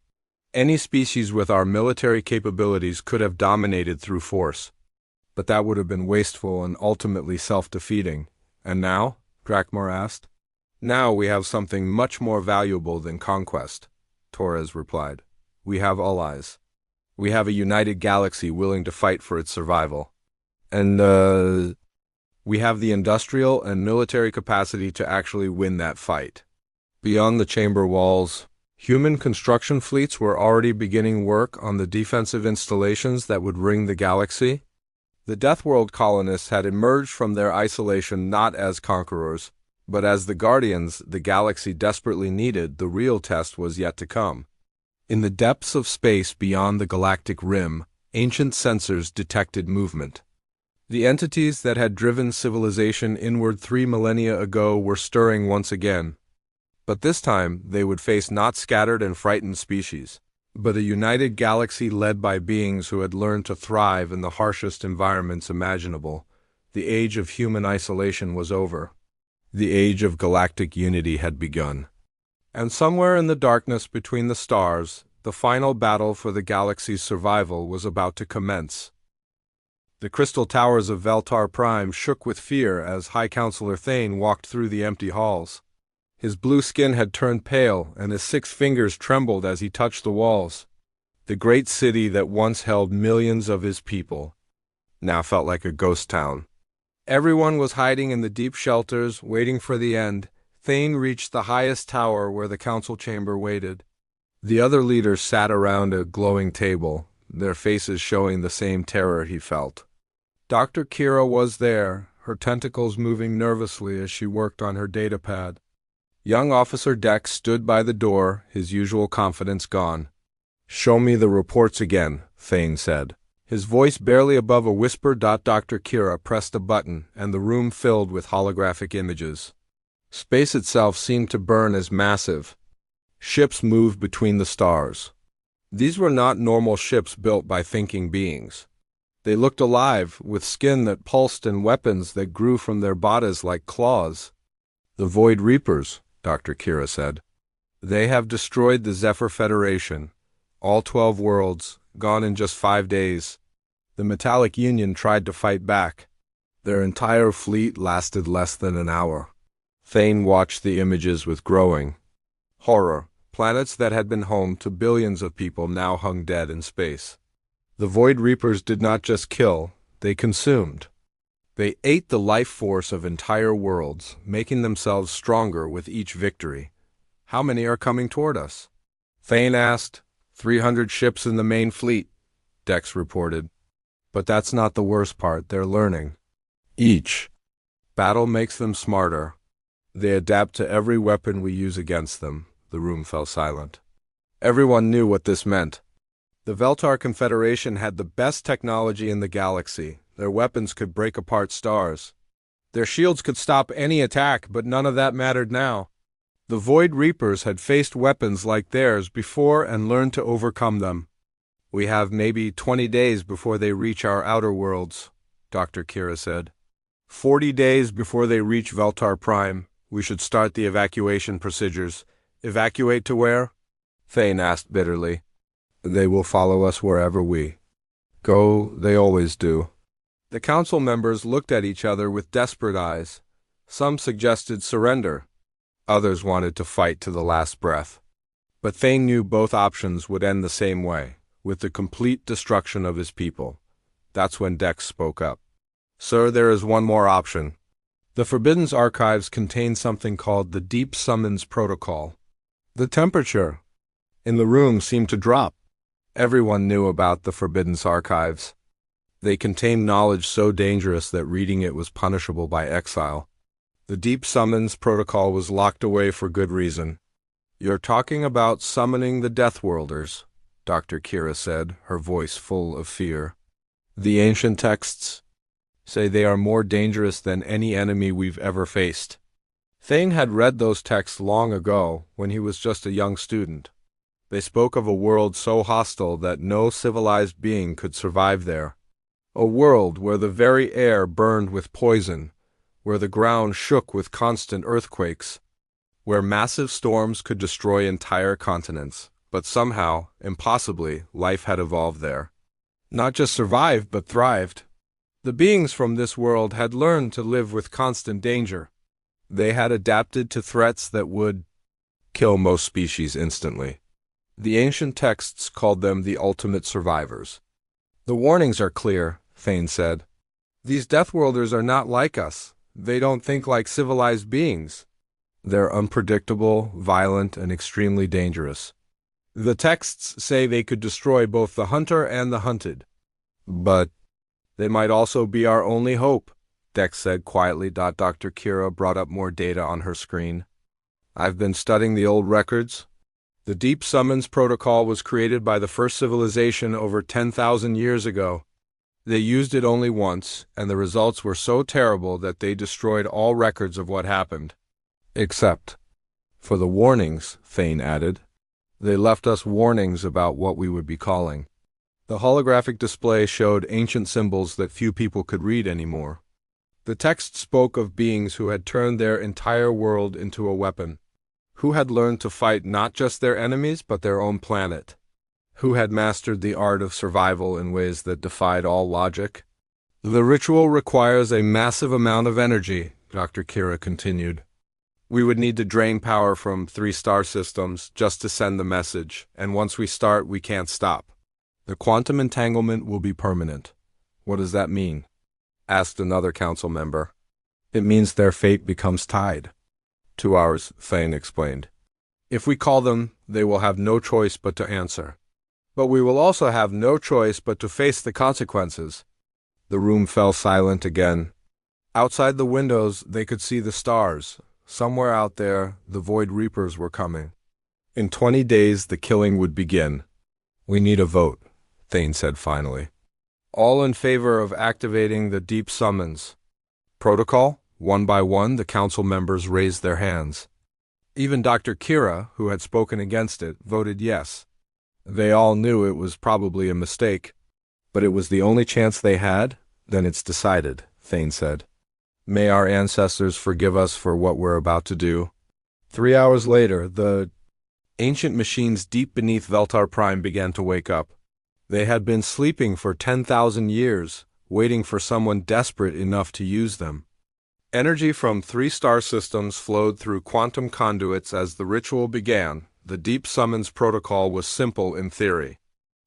Any species with our military capabilities could have dominated through force. But that would have been wasteful and ultimately self-defeating. And now? Drakmar asked. Now we have something much more valuable than conquest, Torres replied. We have allies. We have a united galaxy willing to fight for its survival. And, we have the industrial and military capacity to actually win that fight. Beyond the chamber walls, human construction fleets were already beginning work on the defensive installations that would ring the galaxy. The Deathworld colonists had emerged from their isolation not as conquerors, but as the guardians the galaxy desperately needed. The real test was yet to come. In the depths of space beyond the galactic rim, ancient sensors detected movement. The entities that had driven civilization inward 3 millennia ago were stirring once again. But this time, they would face not scattered and frightened species, but a united galaxy led by beings who had learned to thrive in the harshest environments imaginable. The age of human isolation was over. The age of galactic unity had begun. And somewhere in the darkness between the stars, the final battle for the galaxy's survival was about to commence. The crystal towers of Veltar Prime shook with fear as High Counselor Thane walked through the empty halls. His blue skin had turned pale, and his 6 fingers trembled as he touched the walls. The great city that once held millions of his people now felt like a ghost town. Everyone was hiding in the deep shelters, waiting for the end. Thane reached the highest tower where the council chamber waited. The other leaders sat around a glowing table, their faces showing the same terror he felt. Dr. Kira was there, her tentacles moving nervously as she worked on her datapad. Young Officer Dex stood by the door, his usual confidence gone. "Show me the reports again," Thane said. His voice barely above a whisper. Dr. Kira pressed a button, and the room filled with holographic images. Space itself seemed to burn as massive. Ships moved between the stars. These were not normal ships built by thinking beings. They looked alive, with skin that pulsed and weapons that grew from their bodies like claws. "The Void Reapers," Dr. Kira said. "They have destroyed the Zephyr Federation. All 12 worlds, gone in just 5 days. The Metallic Union tried to fight back. Their entire fleet lasted less than an hour." Thane watched the images with growing horror. Planets that had been home to billions of people now hung dead in space. The Void Reapers did not just kill, they consumed. They ate the life force of entire worlds, making themselves stronger with each victory. "How many are coming toward us?" Thane asked. 300 ships in the main fleet, Dex reported. "But that's not the worst part. They're learning. Each battle makes them smarter. They adapt to every weapon we use against them." The room fell silent. Everyone knew what this meant. The Veltar Confederation had the best technology in the galaxy. Their weapons could break apart stars. Their shields could stop any attack, but none of that mattered now. The Void Reapers had faced weapons like theirs before and learned to overcome them. "We have maybe 20 days before they reach our outer worlds," Dr. Kira said. 40 days before they reach Veltar Prime. We should start the evacuation procedures." "Evacuate to where?" Thane asked bitterly. "They will follow us wherever we go. They always do." The council members looked at each other with desperate eyes. Some suggested surrender. Others wanted to fight to the last breath. But Thane knew both options would end the same way, with the complete destruction of his people. That's when Dex spoke up. "Sir, there is one more option. The Forbidden's archives contain something called the Deep Summons Protocol." The temperature in the room seemed to drop. Everyone knew about the Forbidden's archives. They contained knowledge so dangerous that reading it was punishable by exile. The Deep Summons Protocol was locked away for good reason. "You're talking about summoning the Deathworlders," Dr. Kira said, her voice full of fear. "The ancient texts say they are more dangerous than any enemy we've ever faced." Thane had read those texts long ago, when he was just a young student. They spoke of a world so hostile that no civilized being could survive there. A world where the very air burned with poison, where the ground shook with constant earthquakes, where massive storms could destroy entire continents. But somehow, impossibly, life had evolved there. Not just survived, but thrived. The beings from this world had learned to live with constant danger. They had adapted to threats that would kill most species instantly. The ancient texts called them the ultimate survivors. "The warnings are clear," Thane said. "These Deathworlders are not like us. They don't think like civilized beings. They're unpredictable, violent, and extremely dangerous. The texts say they could destroy both the hunter and the hunted. But they might also be our only hope," Dex said quietly. Dr. Kira brought up more data on her screen. "I've been studying the old records. The Deep Summons Protocol was created by the first civilization over 10,000 years ago. They used it only once, and the results were so terrible that they destroyed all records of what happened. Except for the warnings," Thane added. "They left us warnings about what we would be calling." The holographic display showed ancient symbols that few people could read anymore. The text spoke of beings who had turned their entire world into a weapon, who had learned to fight not just their enemies but their own planet, who had mastered the art of survival in ways that defied all logic. "The ritual requires a massive amount of energy," Dr. Kira continued. "We would need to drain power from 3 star systems just to send the message, and once we start, we can't stop. The quantum entanglement will be permanent." "What does that mean?" asked another council member. "It means their fate becomes tied." 2 hours, Thane explained. "If we call them, they will have no choice but to answer. But we will also have no choice but to face the consequences." The room fell silent again. Outside the windows, they could see the stars. Somewhere out there, the Void Reapers were coming. In 20 days, the killing would begin. "We need a vote," Thane said finally. "All in favor of activating the Deep Summons Protocol?" One by one, the council members raised their hands. Even Dr. Kira, who had spoken against it, voted yes. They all knew it was probably a mistake, but it was the only chance they had. "Then it's decided," Thane said. "May our ancestors forgive us for what we're about to do." 3 hours later, the ancient machines deep beneath Veltar Prime began to wake up. They had been sleeping for 10,000 years, waiting for someone desperate enough to use them. Energy from 3 star systems flowed through quantum conduits as the ritual began. The Deep Summons Protocol was simple in theory.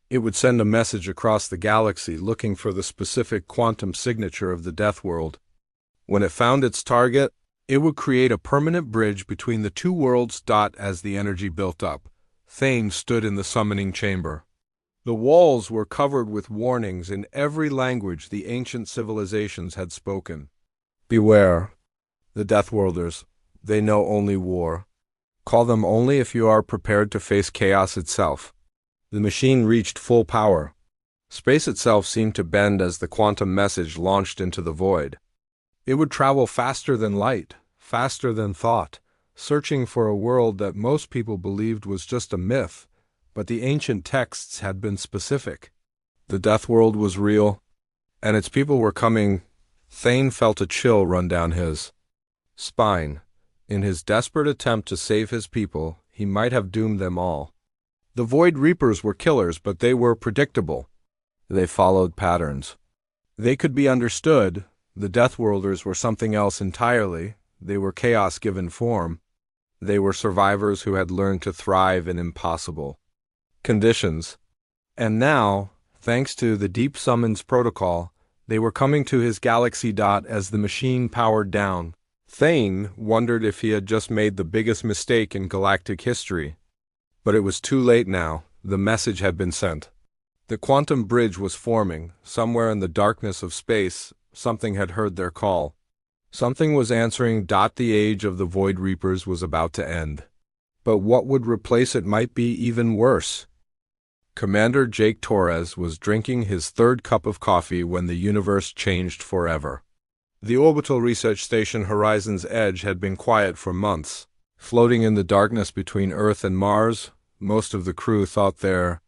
It would send a message across the galaxy looking for the specific quantum signature of the Deathworld. When it found its target, it would create a permanent bridge between the 2 worlds. As the energy built up, Thane stood in the summoning chamber. The walls were covered with warnings in every language the ancient civilizations had spoken. "Beware. The Deathworlders. They know only war. Call them only if you are prepared to face chaos itself. The machine reached full power. Space itself seemed to bend as the quantum message launched into the void. It would travel faster than light, faster than thought, searching for a world that most people believed was just a myth, but the ancient texts had been specific. The Deathworld was real, and its people were coming. Thane felt a chill run down his spine. In his desperate attempt to save his people, he might have doomed them all. The Void Reapers were killers, but they were predictable. They followed patterns. They could be understood. The Deathworlders were something else entirely. They were chaos given form. They were survivors who had learned to thrive in impossible conditions. And now, thanks to the Deep Summons protocol, they were coming to his galaxy. As the machine powered down, Thane wondered if he had just made the biggest mistake in galactic history. But it was too late now. The message had been sent. The quantum bridge was forming. Somewhere in the darkness of space, something had heard their call. Something was answering. The age of the Void Reapers was about to end. But what would replace it might be even worse. Commander Jake Torres was drinking his third cup of coffee when the universe changed forever. The orbital research station Horizon's Edge had been quiet for months. Floating in the darkness between Earth and Mars, most of the crew thought their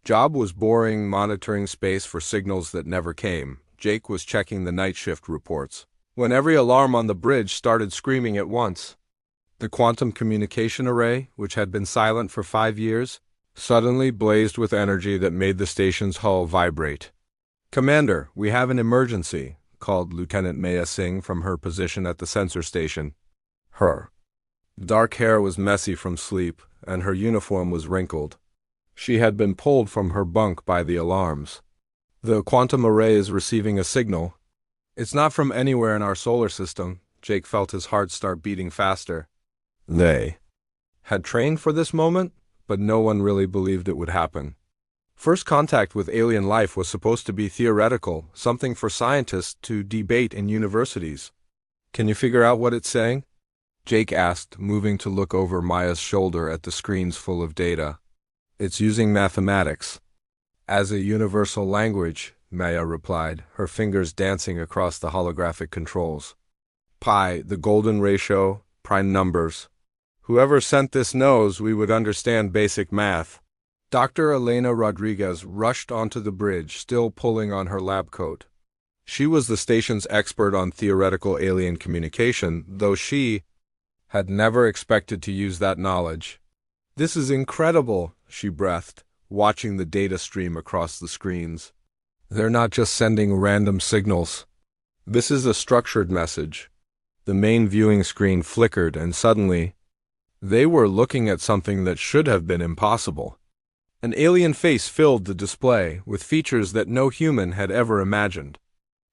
job was boring, monitoring space for signals that never came. Jake was checking the night shift reports when every alarm on the bridge started screaming at once. The quantum communication array, which had been silent for 5 years, suddenly blazed with energy that made the station's hull vibrate. "Commander, we have an emergency," called Lieutenant Maya Singh from her position at the sensor station. Her dark hair was messy from sleep, and her uniform was wrinkled. She had been pulled from her bunk by the alarms. "The quantum array is receiving a signal. It's not from anywhere in our solar system." Jake felt his heart start beating faster. They had trained for this moment, but no one really believed it would happen. First contact with alien life was supposed to be theoretical, something for scientists to debate in universities. "Can you figure out what it's saying?" Jake asked, moving to look over Maya's shoulder at the screens full of data. "It's using mathematics as a universal language," Maya replied, her fingers dancing across the holographic controls. "Pi, the golden ratio, prime numbers. Whoever sent this knows we would understand basic math." Dr. Elena Rodriguez rushed onto the bridge, still pulling on her lab coat. She was the station's expert on theoretical alien communication, though she had never expected to use that knowledge. "This is incredible," she breathed, watching the data stream across the screens. "They're not just sending random signals. This is a structured message." The main viewing screen flickered, and suddenly, they were looking at something that should have been impossible. An alien face filled the display, with features that no human had ever imagined.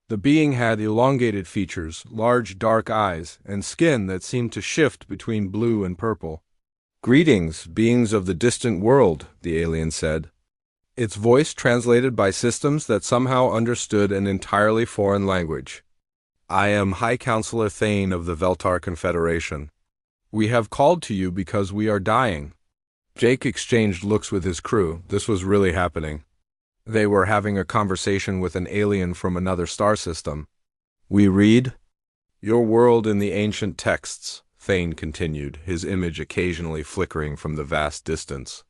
The being had elongated features, large dark eyes, and skin that seemed to shift between blue and purple. "Greetings, beings of the distant world," the alien said. Its voice translated by systems that somehow understood an entirely foreign language. "I am High Counselor Thane of the Veltar Confederation. We have called to you because we are dying." Jake exchanged looks with his crew. This was really happening. They were having a conversation with an alien from another star system. "We read your world in the ancient texts," Thane continued, his image occasionally flickering from the vast distance.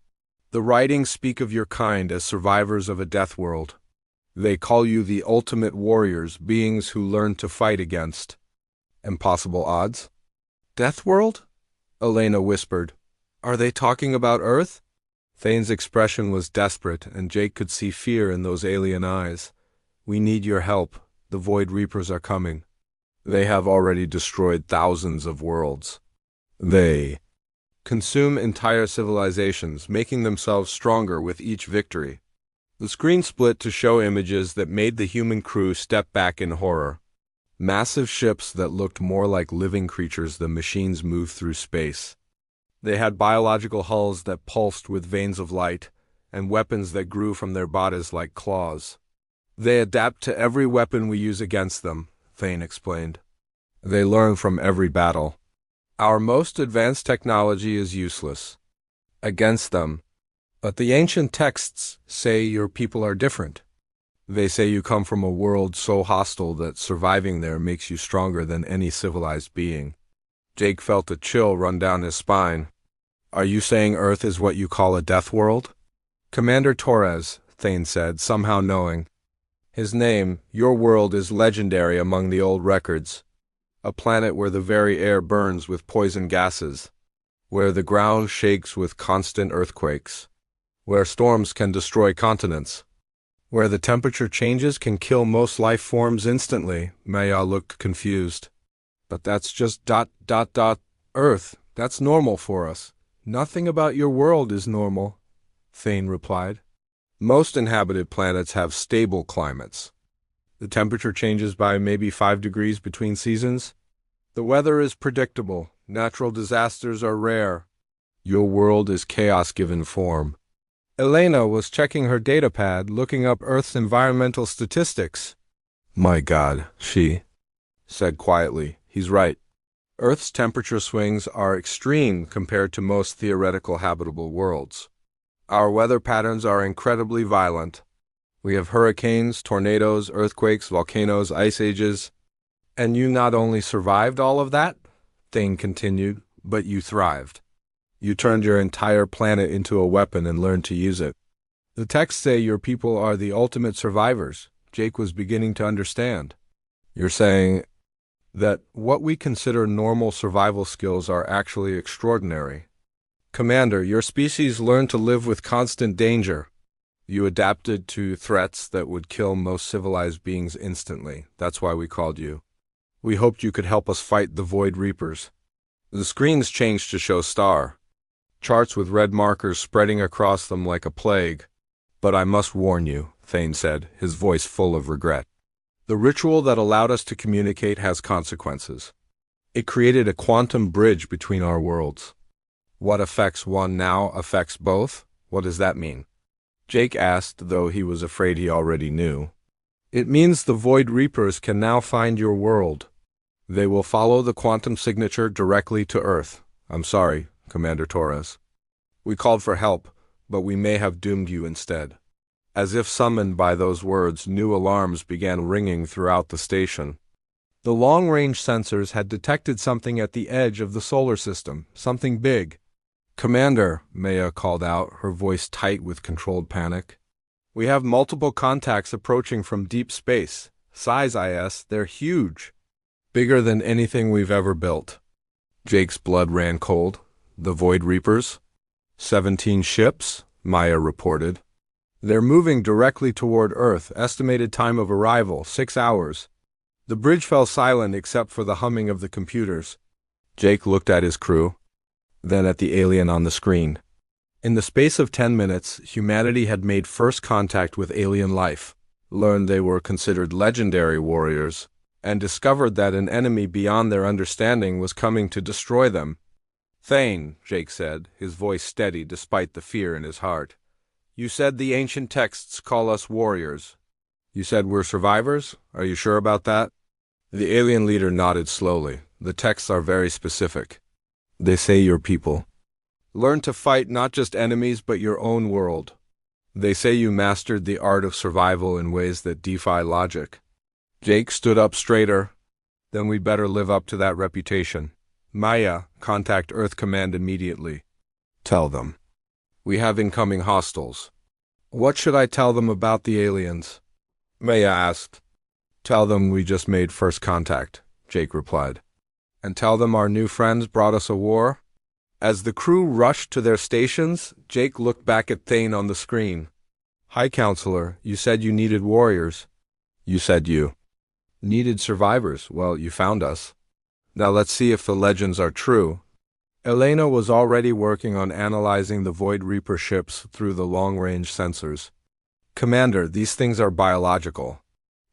"The writings speak of your kind as survivors of a death world. They call you the ultimate warriors, beings who learn to fight against impossible odds." "Death world?" Elena whispered. "Are they talking about Earth?" Thane's expression was desperate, and Jake could see fear in those alien eyes. "We need your help. The Void Reapers are coming. They have already destroyed thousands of worlds. They consume entire civilizations, making themselves stronger with each victory." The screen split to show images that made the human crew step back in horror. Massive ships that looked more like living creatures than machines moved through space. They had biological hulls that pulsed with veins of light, and weapons that grew from their bodies like claws. "They adapt to every weapon we use against them," Thane explained. "They learn from every battle. Our most advanced technology is useless against them. But the ancient texts say your people are different. They say you come from a world so hostile that surviving there makes you stronger than any civilized being. Jake felt a chill run down his spine. Are you saying Earth is what you call a death world? Commander Torres, Thane said, somehow knowing. His name, your world, is legendary among the old records. A planet where the very air burns with poison gases, where the ground shakes with constant earthquakes, where storms can destroy continents, where the temperature changes can kill most life forms instantly. Maya looked confused. But that's just ... Earth. That's normal for us. Nothing about your world is normal, Thane replied. Most inhabited planets have stable climates. The temperature changes by maybe 5 degrees between seasons. The weather is predictable. Natural disasters are rare. Your world is chaos given form. Elena was checking her datapad, looking up Earth's environmental statistics. My God, she said quietly. He's right. Earth's temperature swings are extreme compared to most theoretical habitable worlds. Our weather patterns are incredibly violent. We have hurricanes, tornadoes, earthquakes, volcanoes, ice ages. And you not only survived all of that, Thane continued, but you thrived. You turned your entire planet into a weapon and learned to use it. The texts say your people are the ultimate survivors. Jake was beginning to understand. You're saying that what we consider normal survival skills are actually extraordinary. Commander, your species learned to live with constant danger. You adapted to threats that would kill most civilized beings instantly. That's why we called you. We hoped you could help us fight the Void Reapers. The screens changed to show star charts with red markers spreading across them like a plague. But I must warn you, Thane said, his voice full of regret. The ritual that allowed us to communicate has consequences. It created a quantum bridge between our worlds. What affects one now affects both? What does that mean? Jake asked, though he was afraid he already knew. It means the Void Reapers can now find your world. They will follow the quantum signature directly to Earth. I'm sorry, Commander Torres. We called for help, but we may have doomed you instead. As if summoned by those words, new alarms began ringing throughout the station. The long-range sensors had detected something at the edge of the solar system, something big. Commander, Maya called out, her voice tight with controlled panic. We have multiple contacts approaching from deep space. Size IS, they're huge. Bigger than anything we've ever built. Jake's blood ran cold. The Void Reapers? 17 ships, Maya reported. They're moving directly toward Earth. Estimated time of arrival, 6 hours. The bridge fell silent except for the humming of the computers. Jake looked at his crew, then at the alien on the screen. In the space of 10 minutes, humanity had made first contact with alien life, learned they were considered legendary warriors, and discovered that an enemy beyond their understanding was coming to destroy them. Thane, Jake said, his voice steady despite the fear in his heart. You said the ancient texts call us warriors. You said we're survivors? Are you sure about that? The alien leader nodded slowly. The texts are very specific. They say your people learn to fight not just enemies but your own world. They say you mastered the art of survival in ways that defy logic. Jake stood up straighter. Then we'd better live up to that reputation. Maya, contact Earth Command immediately. Tell them. We have incoming hostiles. What should I tell them about the aliens? Maya asked. Tell them we just made first contact, Jake replied. And tell them our new friends brought us a war? As the crew rushed to their stations, Jake looked back at Thane on the screen. Hi, Counselor. You said you needed warriors. You said you needed survivors. Well, you found us. Now let's see if the legends are true. Elena was already working on analyzing the Void Reaper ships through the long-range sensors. Commander, these things are biological.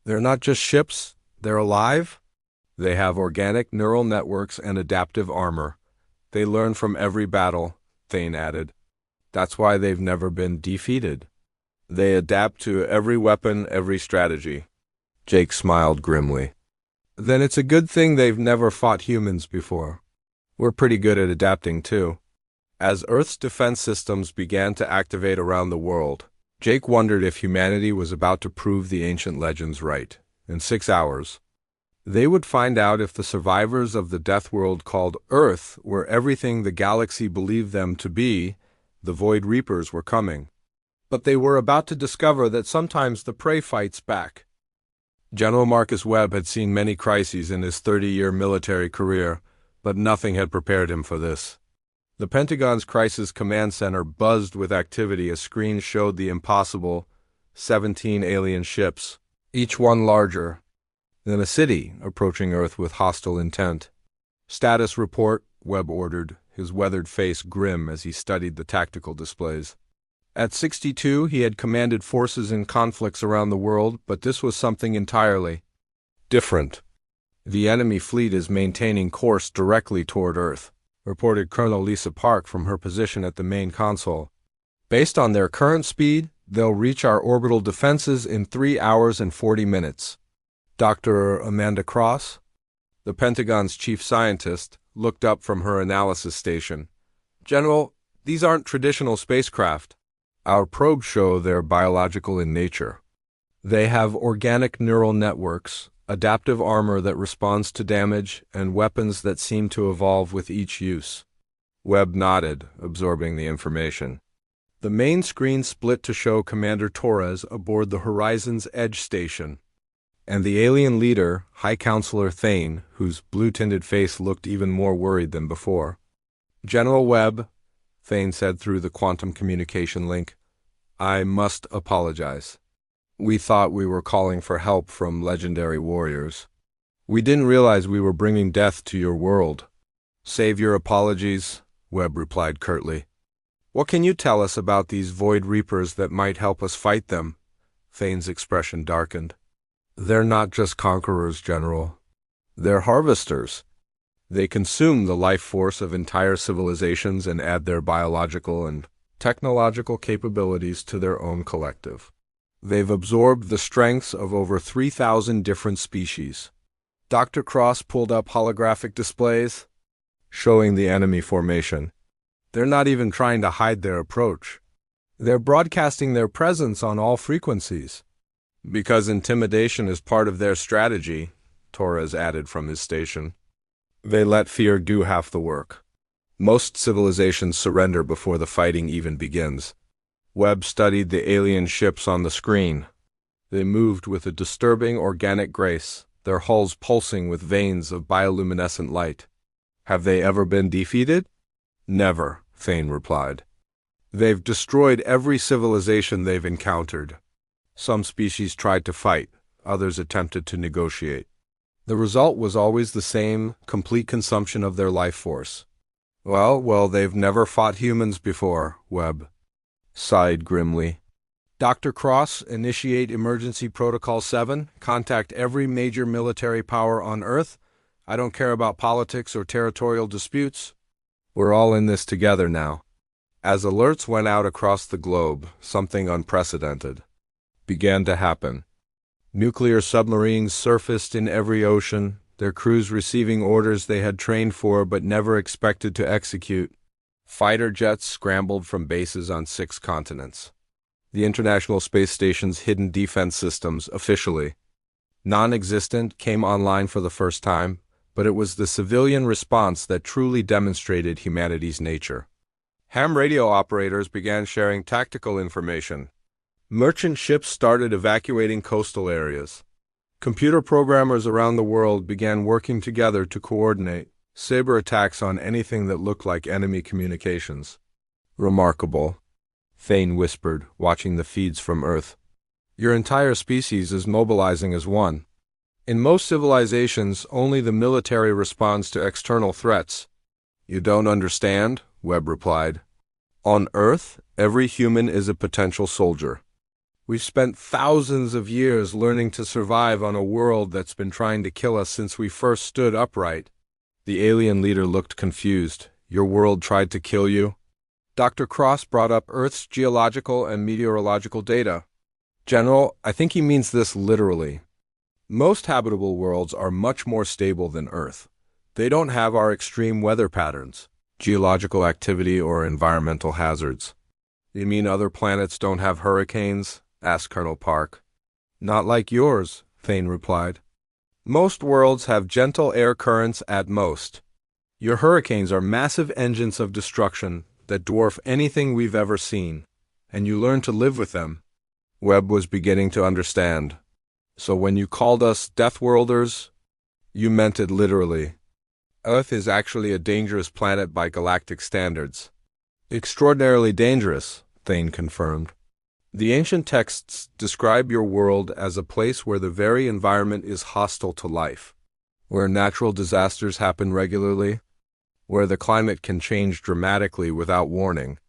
They're not just ships, they're alive. They have organic neural networks and adaptive armor. They learn from every battle, Thane added. That's why they've never been defeated. They adapt to every weapon, every strategy. Jake smiled grimly. Then it's a good thing they've never fought humans before. We're pretty good at adapting, too. As Earth's defense systems began to activate around the world, Jake wondered if humanity was about to prove the ancient legends right. In 6 hours, they would find out if the survivors of the Deathworld called Earth were everything the galaxy believed them to be. The Void Reapers were coming. But they were about to discover that sometimes the prey fights back. General Marcus Webb had seen many crises in his 30-year military career, but nothing had prepared him for this. The Pentagon's Crisis Command Center buzzed with activity as screens showed the impossible 17 alien ships, each one larger than a city approaching Earth with hostile intent. "Status report," Webb ordered, his weathered face grim as he studied the tactical displays. At 62, he had commanded forces in conflicts around the world, but this was something entirely different. "The enemy fleet is maintaining course directly toward Earth," reported Colonel Lisa Park from her position at the main console. "Based on their current speed, they'll reach our orbital defenses in 3 hours and 40 minutes. Dr. Amanda Cross, the Pentagon's chief scientist, looked up from her analysis station. "General, these aren't traditional spacecraft. Our probes show they're biological in nature. They have organic neural networks, adaptive armor that responds to damage, and weapons that seem to evolve with each use." Webb nodded, absorbing the information. The main screen split to show Commander Torres aboard the Horizon's Edge station, and the alien leader, High Counselor Thane, whose blue-tinted face looked even more worried than before. "General Webb," Thane said through the quantum communication link, "I must apologize. We thought we were calling for help from legendary warriors. We didn't realize we were bringing death to your world." "Save your apologies," Webb replied curtly. "What can you tell us about these Void Reapers that might help us fight them?" Thane's expression darkened. "They're not just conquerors, General. They're harvesters. They consume the life force of entire civilizations and add their biological and technological capabilities to their own collective. They've absorbed the strengths of over 3,000 different species." Dr. Cross pulled up holographic displays, showing the enemy formation. "They're not even trying to hide their approach. They're broadcasting their presence on all frequencies." "Because intimidation is part of their strategy," Torres added from his station. "They let fear do half the work. Most civilizations surrender before the fighting even begins." Webb studied the alien ships on the screen. They moved with a disturbing organic grace, their hulls pulsing with veins of bioluminescent light. "Have they ever been defeated?" "Never," Thane replied. "They've destroyed every civilization they've encountered. Some species tried to fight, others attempted to negotiate. The result was always the same, complete consumption of their life force." Well, they've never fought humans before," Webb sighed grimly. "Dr. Cross, initiate Emergency Protocol 7. Contact every major military power on Earth. I don't care about politics or territorial disputes. We're all in this together now." As alerts went out across the globe, something unprecedented began to happen. Nuclear submarines surfaced in every ocean, their crews receiving orders they had trained for but never expected to execute. Fighter jets scrambled from bases on 6 continents. The International Space Station's hidden defense systems, officially non-existent, came online for the first time, but it was the civilian response that truly demonstrated humanity's nature. Ham radio operators began sharing tactical information. Merchant ships started evacuating coastal areas. Computer programmers around the world began working together to coordinate cyber attacks on anything that looked like enemy communications. "Remarkable," Thane whispered, watching the feeds from Earth. "Your entire species is mobilizing as one. In most civilizations, only the military responds to external threats." "You don't understand," Webb replied. "On Earth, every human is a potential soldier. We've spent thousands of years learning to survive on a world that's been trying to kill us since we first stood upright." The alien leader looked confused. "Your world tried to kill you?" Dr. Cross brought up Earth's geological and meteorological data. "General, I think he means this literally. Most habitable worlds are much more stable than Earth. They don't have our extreme weather patterns, geological activity, or environmental hazards. You mean other planets don't have hurricanes? Asked Colonel Park. Not like yours, Thane replied. Most worlds have gentle air currents at most. Your hurricanes are massive engines of destruction that dwarf anything we've ever seen, and you learn to live with them. Webb was beginning to understand. So when you called us Deathworlders, you meant it literally. Earth is actually a dangerous planet by galactic standards. Extraordinarily dangerous, Thane confirmed. The ancient texts describe your world as a place where the very environment is hostile to life, where natural disasters happen regularly, where the climate can change dramatically without warning.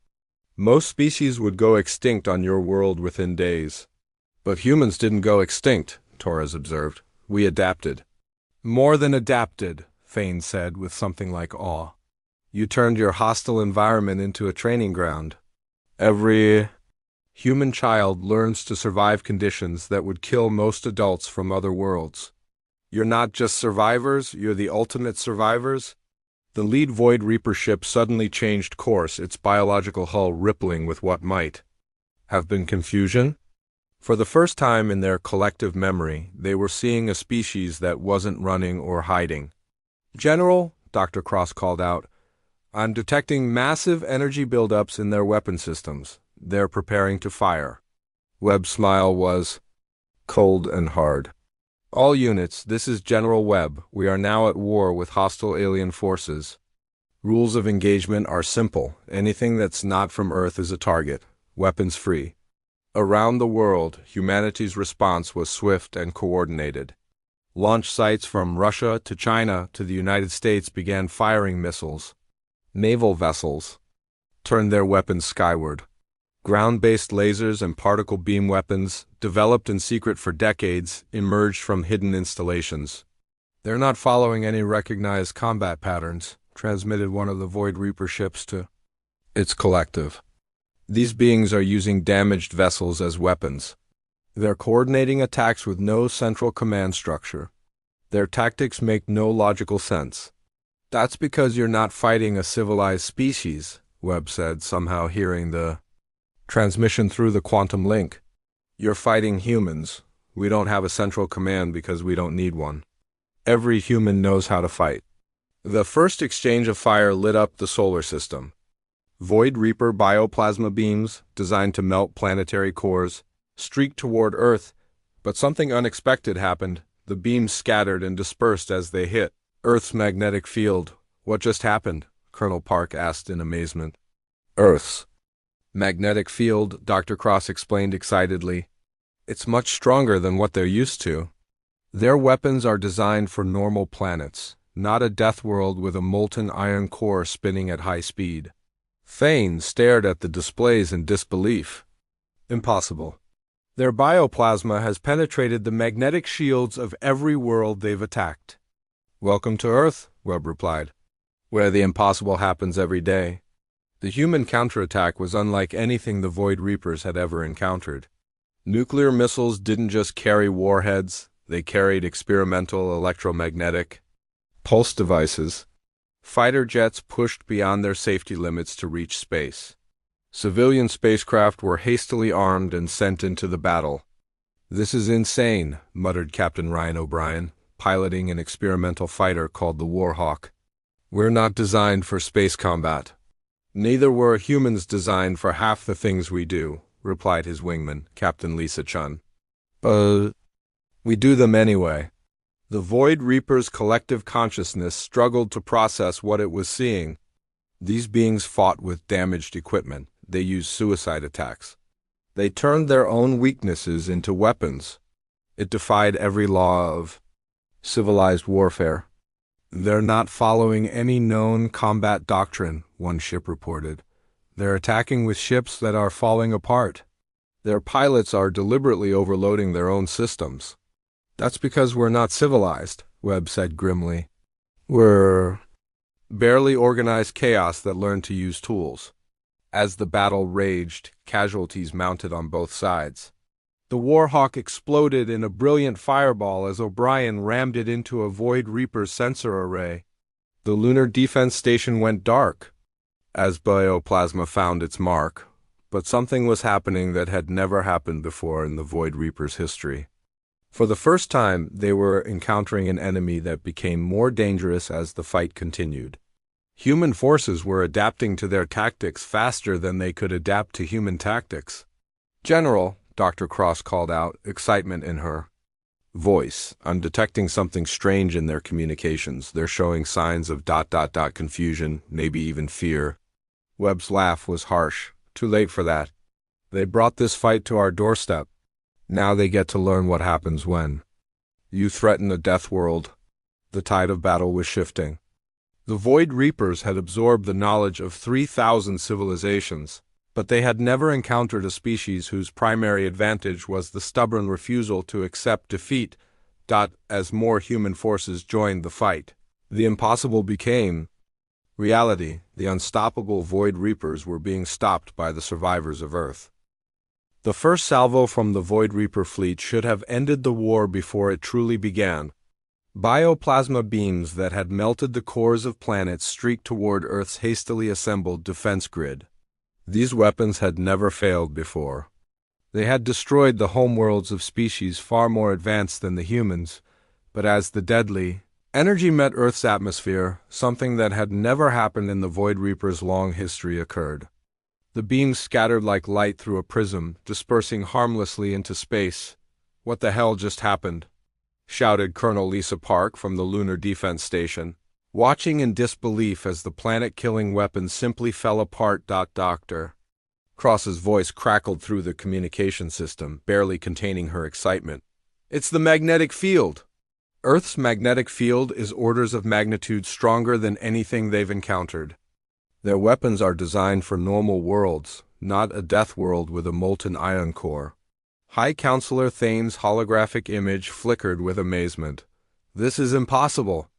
Most species would go extinct on your world within days. But humans didn't go extinct, Torres observed. We adapted. More than adapted, Thane said with something like awe. You turned your hostile environment into a training ground. Every human child learns to survive conditions that would kill most adults from other worlds. You're not just survivors, you're the ultimate survivors. The lead Void Reaper ship suddenly changed course, its biological hull rippling with what might have been confusion. For the first time in their collective memory, they were seeing a species that wasn't running or hiding. General, Dr. Cross called out, I'm detecting massive energy buildups in their weapon systems. They're preparing to fire. Webb's smile was cold and hard. All units, this is General Webb. We are now at war with hostile alien forces. Rules of engagement are simple. Anything that's not from Earth is a target. Weapons free. Around the world, humanity's response was swift and coordinated. Launch sites from Russia to China to the United States began firing missiles. Naval vessels turned their weapons skyward. Ground-based lasers and particle beam weapons, developed in secret for decades, emerged from hidden installations. They're not following any recognized combat patterns, transmitted one of the Void Reaper ships to its collective. These beings are using damaged vessels as weapons. They're coordinating attacks with no central command structure. Their tactics make no logical sense. That's because you're not fighting a civilized species, Webb said, somehow hearing the transmission through the quantum link. You're fighting humans. We don't have a central command because we don't need one. Every human knows how to fight. The first exchange of fire lit up the solar system. Void Reaper bioplasma beams, designed to melt planetary cores, streaked toward Earth, but something unexpected happened. The beams scattered and dispersed as they hit Earth's magnetic field. What just happened? Colonel Park asked in amazement. Earth's magnetic field, Dr. Cross explained excitedly. It's much stronger than what they're used to. Their weapons are designed for normal planets, not a death world with a molten iron core spinning at high speed. Thane stared at the displays in disbelief. Impossible. Their bioplasma has penetrated the magnetic shields of every world they've attacked. Welcome to Earth, Webb replied, where the impossible happens every day. The human counterattack was unlike anything the Void Reapers had ever encountered. Nuclear missiles didn't just carry warheads, they carried experimental electromagnetic pulse devices. Fighter jets pushed beyond their safety limits to reach space. Civilian spacecraft were hastily armed and sent into the battle. This is insane, muttered Captain Ryan O'Brien, piloting an experimental fighter called the Warhawk. We're not designed for space combat. Neither were humans designed for half the things we do, replied his wingman, Captain Lisa Chun. But we do them anyway. The Void Reaper's collective consciousness struggled to process what it was seeing. These beings fought with damaged equipment. They used suicide attacks. They turned their own weaknesses into weapons. It defied every law of civilized warfare. They're not following any known combat doctrine, one ship reported. They're attacking with ships that are falling apart. Their pilots are deliberately overloading their own systems. That's because we're not civilized, Webb said grimly. We're barely organized chaos that learned to use tools. As the battle raged, casualties mounted on both sides. The Warhawk exploded in a brilliant fireball as O'Brien rammed it into a Void Reaper sensor array. The lunar defense station went dark as bioplasma found its mark, but something was happening that had never happened before in the Void Reaper's history. For the first time, they were encountering an enemy that became more dangerous as the fight continued. Human forces were adapting to their tactics faster than they could adapt to human tactics. "General," Dr. Cross called out, excitement in her voice, "I'm detecting something strange in their communications. They're showing signs of ... confusion, maybe even fear." Webb's laugh was harsh. "Too late for that. They brought this fight to our doorstep. Now they get to learn what happens when you threaten the Deathworld." The tide of battle was shifting. The Void Reapers had absorbed the knowledge of 3,000 civilizations, but they had never encountered a species whose primary advantage was the stubborn refusal to accept defeat. As more human forces joined the fight, the impossible became reality. The unstoppable Void Reapers were being stopped by the survivors of Earth. The first salvo from the Void Reaper fleet should have ended the war before it truly began. Bioplasma beams that had melted the cores of planets streaked toward Earth's hastily assembled defense grid. These weapons had never failed before. They had destroyed the homeworlds of species far more advanced than the humans, but as the deadly energy met Earth's atmosphere, something that had never happened in the Void Reaper's long history occurred. The beams scattered like light through a prism, dispersing harmlessly into space. "What the hell just happened?" shouted Colonel Lisa Park from the lunar defense station, watching in disbelief as the planet-killing weapons simply fell apart. Dr. Cross's voice crackled through the communication system, barely containing her excitement. "It's the magnetic field! Earth's magnetic field is orders of magnitude stronger than anything they've encountered. Their weapons are designed for normal worlds, not a death world with a molten ion core." High Counselor Thane's holographic image flickered with amazement. "This is impossible.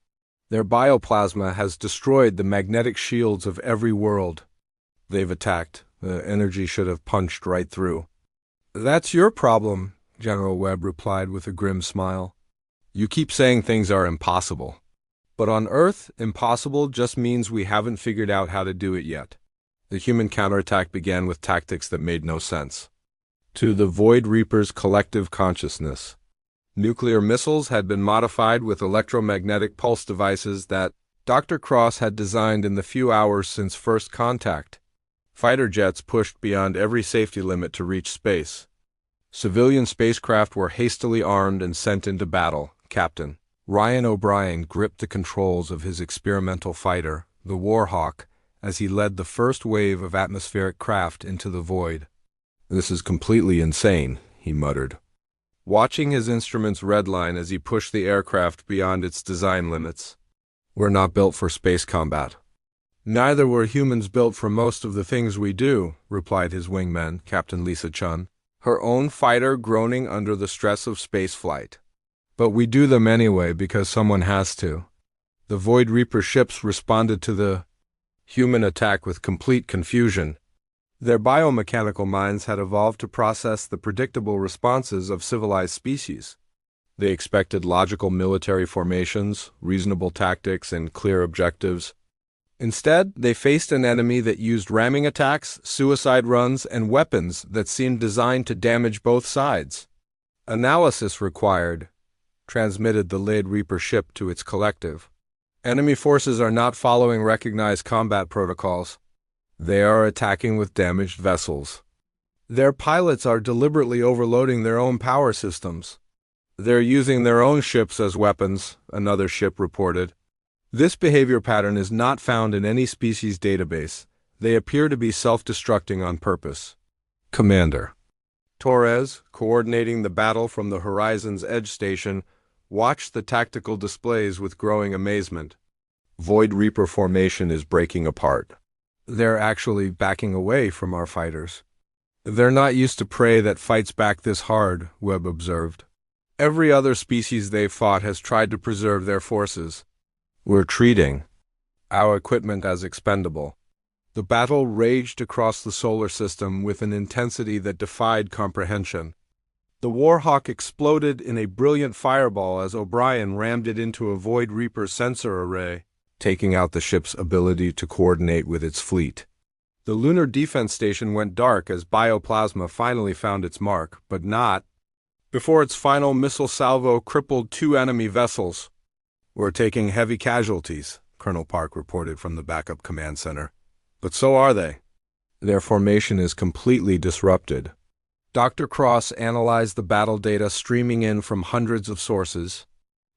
Their bioplasma has destroyed the magnetic shields of every world they've attacked. The energy should have punched right through." "That's your problem," General Webb replied with a grim smile. "You keep saying things are impossible. But on Earth, impossible just means we haven't figured out how to do it yet." The human counterattack began with tactics that made no sense to the Void Reaper's collective consciousness. Nuclear missiles had been modified with electromagnetic pulse devices that Dr. Cross had designed in the few hours since first contact. Fighter jets pushed beyond every safety limit to reach space. Civilian spacecraft were hastily armed and sent into battle. Captain Ryan O'Brien gripped the controls of his experimental fighter, the Warhawk, as he led the first wave of atmospheric craft into the void. "This is completely insane," he muttered, watching his instruments redline as he pushed the aircraft beyond its design limits. "We're not built for space combat." "Neither were humans built for most of the things we do," replied his wingman, Captain Lisa Chun, her own fighter groaning under the stress of spaceflight. "But we do them anyway because someone has to." The Void Reaper ships responded to the human attack with complete confusion. Their biomechanical minds had evolved to process the predictable responses of civilized species. They expected logical military formations, reasonable tactics, and clear objectives. Instead, they faced an enemy that used ramming attacks, suicide runs, and weapons that seemed designed to damage both sides. "Analysis required," transmitted the Void Reaper ship to its collective. "Enemy forces are not following recognized combat protocols. They are attacking with damaged vessels. Their pilots are deliberately overloading their own power systems. They're using their own ships as weapons," another ship reported. "This behavior pattern is not found in any species database. They appear to be self-destructing on purpose." Commander Torres, coordinating the battle from the Horizon's Edge station, watched the tactical displays with growing amazement. "Void Reaper formation is breaking apart. They're actually backing away from our fighters." "They're not used to prey that fights back this hard," Webb observed. "Every other species they've fought has tried to preserve their forces. We're treating our equipment as expendable." The battle raged across the solar system with an intensity that defied comprehension. The Warhawk exploded in a brilliant fireball as O'Brien rammed it into a Void Reaper sensor array. taking out the ship's ability to coordinate with its fleet. The lunar defense station went dark as bioplasma finally found its mark, but not before its final missile salvo crippled 2 enemy vessels. "We're taking heavy casualties," Colonel Park reported from the backup command center. "But so are they. Their formation is completely disrupted." Dr. Cross analyzed the battle data streaming in from hundreds of sources.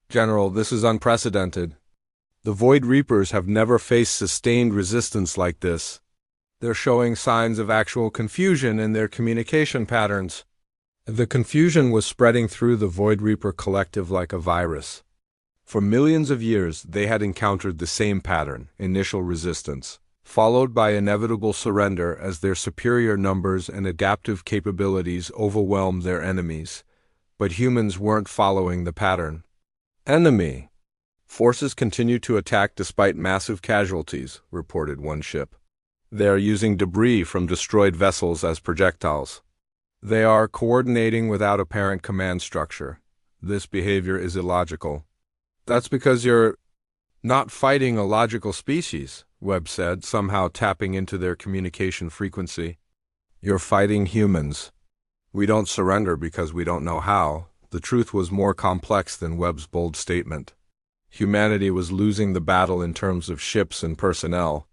"General, this is unprecedented. The Void Reapers have never faced sustained resistance like this. They're showing signs of actual confusion in their communication patterns." The confusion was spreading through the Void Reaper collective like a virus. For millions of years, they had encountered the same pattern: initial resistance, followed by inevitable surrender as their superior numbers and adaptive capabilities overwhelmed their enemies. But humans weren't following the pattern. "Enemy forces continue to attack despite massive casualties," reported one ship. "They are using debris from destroyed vessels as projectiles. They are coordinating without apparent command structure. This behavior is illogical." "That's because you're not fighting a logical species," Webb said, somehow tapping into their communication frequency. "You're fighting humans. We don't surrender because we don't know how." The truth was more complex than Webb's bold statement. Humanity was losing the battle in terms of ships and personnel,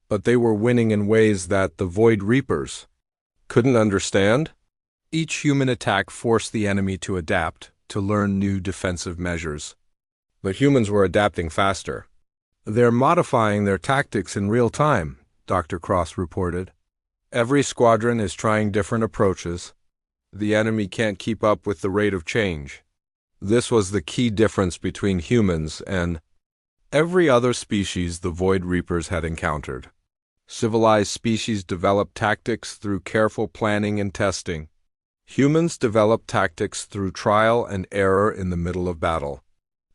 but they were winning in ways that the Void Reapers couldn't understand. Each human attack forced the enemy to adapt, to learn new defensive measures. But humans were adapting faster. "They're modifying their tactics in real time," Dr. Cross reported. "Every squadron is trying different approaches. The enemy can't keep up with the rate of change." This was the key difference between humans and every other species the Void Reapers had encountered. Civilized species developed tactics through careful planning and testing. Humans developed tactics through trial and error in the middle of battle.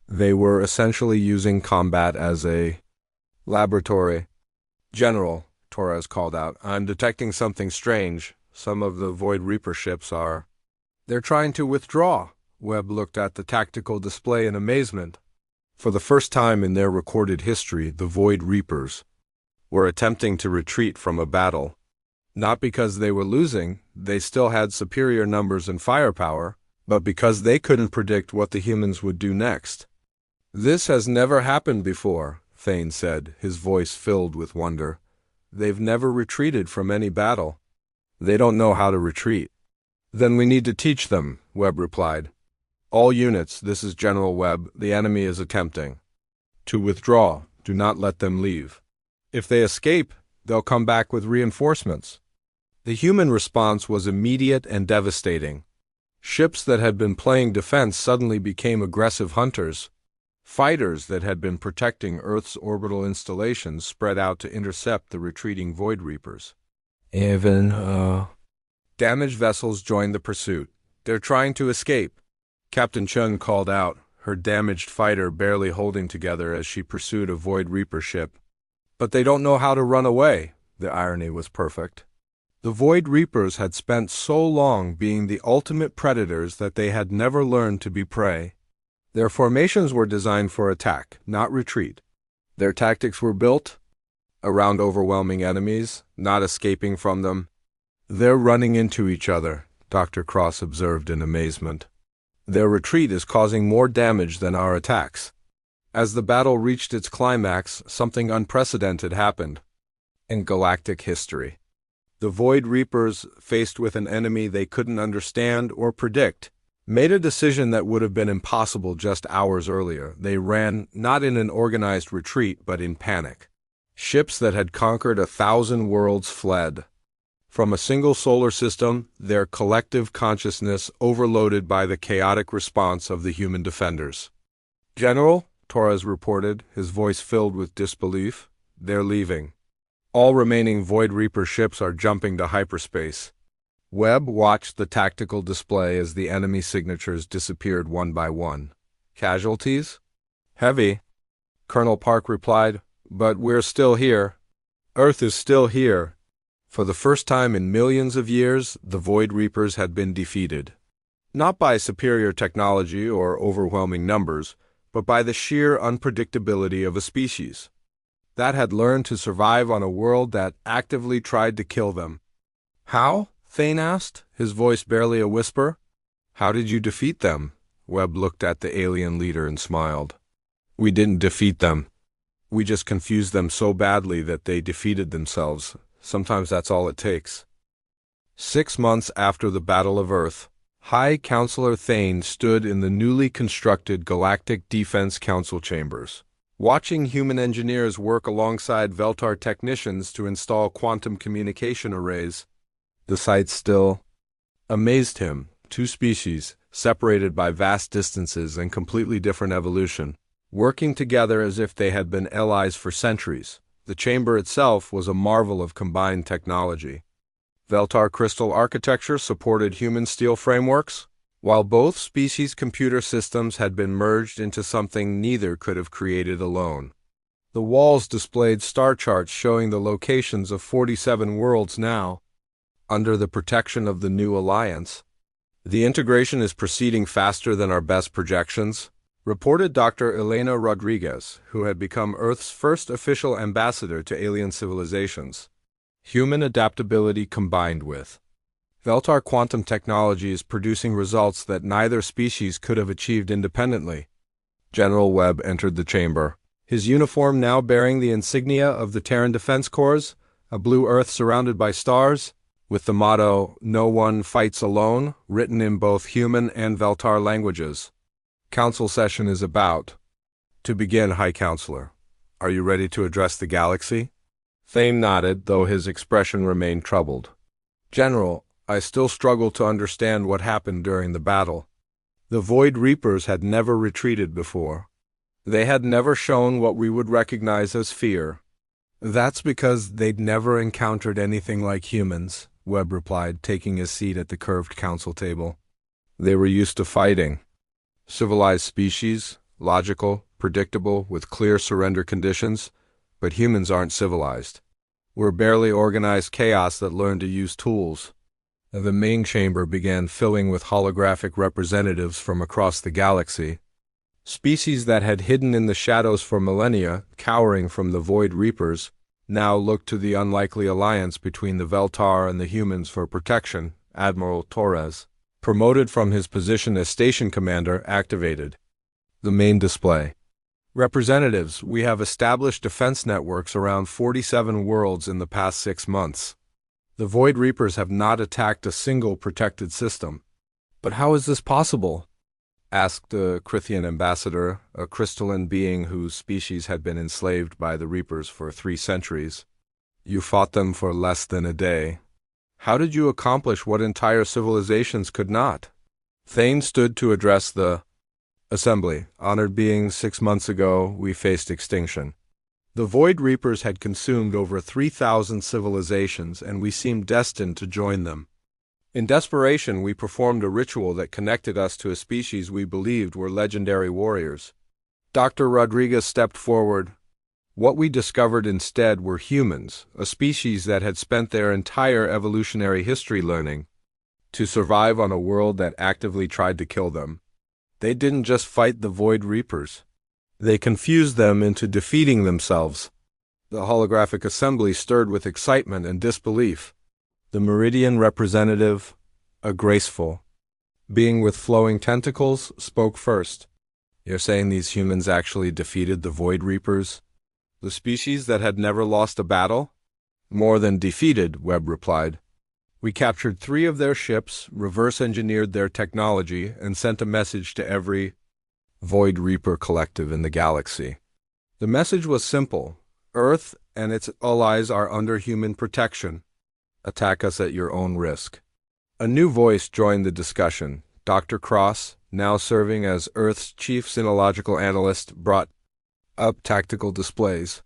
They were essentially using combat as a laboratory. "General," Torres called out, "I'm detecting something strange. Some of the Void Reaper ships are..." "They're trying to withdraw." Webb looked at the tactical display in amazement. For the first time in their recorded history, the Void Reapers were attempting to retreat from a battle. Not because they were losing, they still had superior numbers and firepower, but because they couldn't predict what the humans would do next. "This has never happened before," Thane said, his voice filled with wonder. "They've never retreated from any battle. They don't know how to retreat." "Then we need to teach them," Webb replied. "All units, this is General Webb. The enemy is attempting to withdraw. Do not let them leave. If they escape, they'll come back with reinforcements." The human response was immediate and devastating. Ships that had been playing defense suddenly became aggressive hunters. Fighters that had been protecting Earth's orbital installations spread out to intercept the retreating Void Reapers. Damaged vessels joined the pursuit. "They're trying to escape," Captain Chung called out, her damaged fighter barely holding together as she pursued a Void Reaper ship. "But they don't know how to run away." The irony was perfect. The Void Reapers had spent so long being the ultimate predators that they had never learned to be prey. Their formations were designed for attack, not retreat. Their tactics were built around overwhelming enemies, not escaping from them. "They're running into each other," Dr. Cross observed in amazement. "Their retreat is causing more damage than our attacks." As the battle reached its climax, something unprecedented happened in galactic history. The Void Reapers, faced with an enemy they couldn't understand or predict, made a decision that would have been impossible just hours earlier. They ran not in an organized retreat, but in panic. Ships that had conquered 1,000 worlds fled. From a single solar system, their collective consciousness overloaded by the chaotic response of the human defenders. "General," Torres reported, his voice filled with disbelief, "they're leaving. All remaining Void Reaper ships are jumping to hyperspace." Webb watched the tactical display as the enemy signatures disappeared one by one. "Casualties?" "Heavy," Colonel Park replied, "but we're still here. Earth is still here." For the first time in millions of years, the Void Reapers had been defeated. Not by superior technology or overwhelming numbers, but by the sheer unpredictability of a species. that had learned to survive on a world that actively tried to kill them. How? Thane asked, his voice barely a whisper. How did you defeat them? Webb looked at the alien leader and smiled. We didn't defeat them. We just confused them so badly that they defeated themselves. Sometimes that's all it takes. 6 months after the Battle of Earth, High Counselor Thane stood in the newly constructed Galactic Defense Council chambers, watching human engineers work alongside Veltar technicians to install quantum communication arrays. The sight still amazed him. Two species, separated by vast distances and completely different evolution, working together as if they had been allies for centuries. The chamber itself was a marvel of combined technology. Veltar crystal architecture supported human steel frameworks, while both species' computer systems had been merged into something neither could have created alone. The walls displayed star charts showing the locations of 47 worlds now, under the protection of the new alliance. The integration is proceeding faster than our best projections, reported Dr. Elena Rodriguez, who had become Earth's first official ambassador to alien civilizations. Human adaptability combined with Veltar quantum technology is producing results that neither species could have achieved independently. General Webb entered the chamber, his uniform now bearing the insignia of the Terran Defense Corps, a blue Earth surrounded by stars, with the motto, "No one fights alone," written in both human and Veltar languages. Council session is about to begin, High Counselor. Are you ready to address the galaxy? Thane nodded, though his expression remained troubled. General, I still struggle to understand what happened during the battle. The Void Reapers had never retreated before. They had never shown what we would recognize as fear. That's because they'd never encountered anything like humans, Webb replied, taking his seat at the curved council table. They were used to fighting. Civilized species, logical, predictable, with clear surrender conditions, but humans aren't civilized. We're barely organized chaos that learned to use tools. The main chamber began filling with holographic representatives from across the galaxy. Species that had hidden in the shadows for millennia, cowering from the Void Reapers, now looked to the unlikely alliance between the Veltar and the humans for protection. Admiral Torres, promoted from his position as station commander, activated the main display. Representatives, we have established defense networks around 47 worlds in the past 6 months. The Void Reapers have not attacked a single protected system. But how is this possible? Asked the Crithian ambassador, a crystalline being whose species had been enslaved by the Reapers for 3 centuries. You fought them for less than a day. How did you accomplish what entire civilizations could not? Thane stood to address the Assembly. Honored beings, 6 months ago, we faced extinction. The Void Reapers had consumed over 3,000 civilizations, and we seemed destined to join them. In desperation, we performed a ritual that connected us to a species we believed were legendary warriors. Dr. Rodriguez stepped forward. What we discovered instead were humans, a species that had spent their entire evolutionary history learning to survive on a world that actively tried to kill them. They didn't just fight the Void Reapers. They confused them into defeating themselves. The holographic assembly stirred with excitement and disbelief. The Meridian representative, a graceful being with flowing tentacles, spoke first. You're saying these humans actually defeated the Void Reapers? The species that had never lost a battle? More than defeated, Webb replied. We captured 3 of their ships, reverse-engineered their technology, and sent a message to every Void Reaper collective in the galaxy. The message was simple. Earth and its allies are under human protection. Attack us at your own risk. A new voice joined the discussion. Dr. Cross, now serving as Earth's chief sinological analyst, brought up tactical displays.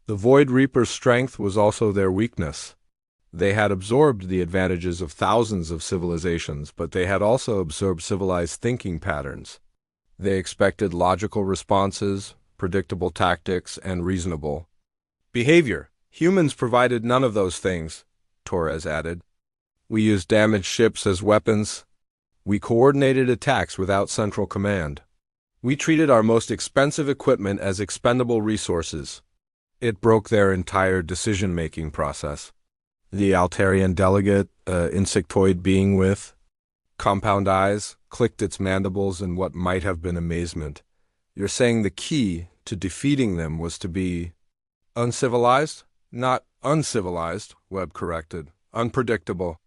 The Void Reaper's strength was also their weakness. They had absorbed the advantages of thousands of civilizations, but they had also absorbed civilized thinking patterns. They expected logical responses, predictable tactics, and reasonable behavior. Humans provided none of those things, Torres added. We used damaged ships as weapons. We coordinated attacks without central command. We treated our most expensive equipment as expendable resources. It broke their entire decision-making process. The Altarian delegate, insectoid being with compound eyes, clicked its mandibles in what might have been amazement. You're saying the key to defeating them was to be uncivilized? Not uncivilized, Webb corrected. Unpredictable.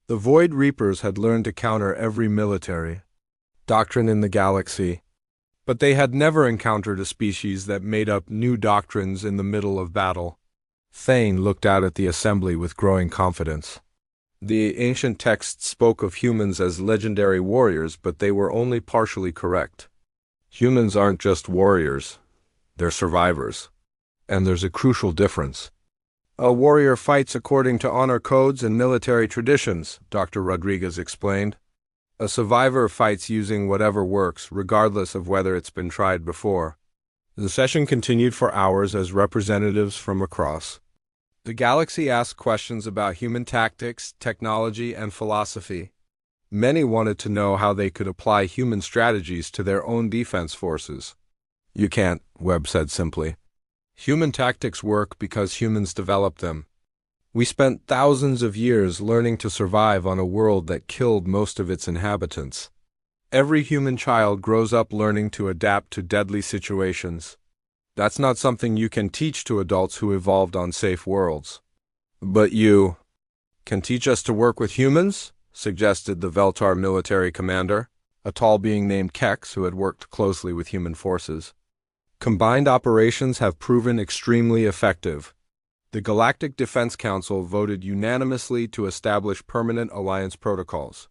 The Void Reapers had learned to counter every military doctrine in the galaxy, but they had never encountered a species that made up new doctrines in the middle of battle. Thane looked out at the assembly with growing confidence. The ancient texts spoke of humans as legendary warriors, but they were only partially correct. Humans aren't just warriors, they're survivors. And there's a crucial difference. A warrior fights according to honor codes and military traditions, Dr. Rodriguez explained. A survivor fights using whatever works, regardless of whether it's been tried before. The session continued for hours as representatives from across the galaxy asked questions about human tactics, technology, and philosophy. Many wanted to know how they could apply human strategies to their own defense forces. You can't, Webb said simply. Human tactics work because humans developed them. We spent thousands of years learning to survive on a world that killed most of its inhabitants. Every human child grows up learning to adapt to deadly situations. That's not something you can teach to adults who evolved on safe worlds. But you can teach us to work with humans? Suggested the Veltar military commander, a tall being named Kex who had worked closely with human forces. Combined operations have proven extremely effective. The Galactic Defense Council voted unanimously to establish permanent alliance protocols.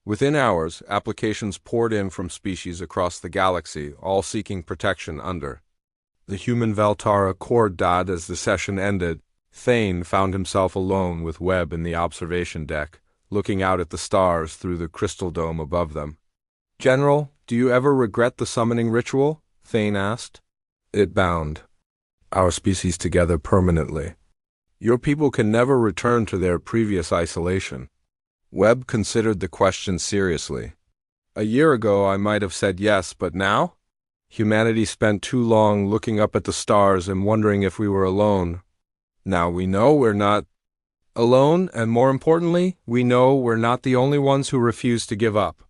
Within hours, applications poured in from species across the galaxy, all seeking protection under the human Veltar Accord. As the session ended, Thane found himself alone with Webb in the observation deck, looking out at the stars through the crystal dome above them. "General, do you ever regret the summoning ritual?" Thane asked. "It bound our species together permanently. Your people can never return to their previous isolation." Webb considered the question seriously. "A year ago I might have said yes, but now? Humanity spent too long looking up at the stars and wondering if we were alone. Now we know we're not alone, and more importantly, we know we're not the only ones who refuse to give up.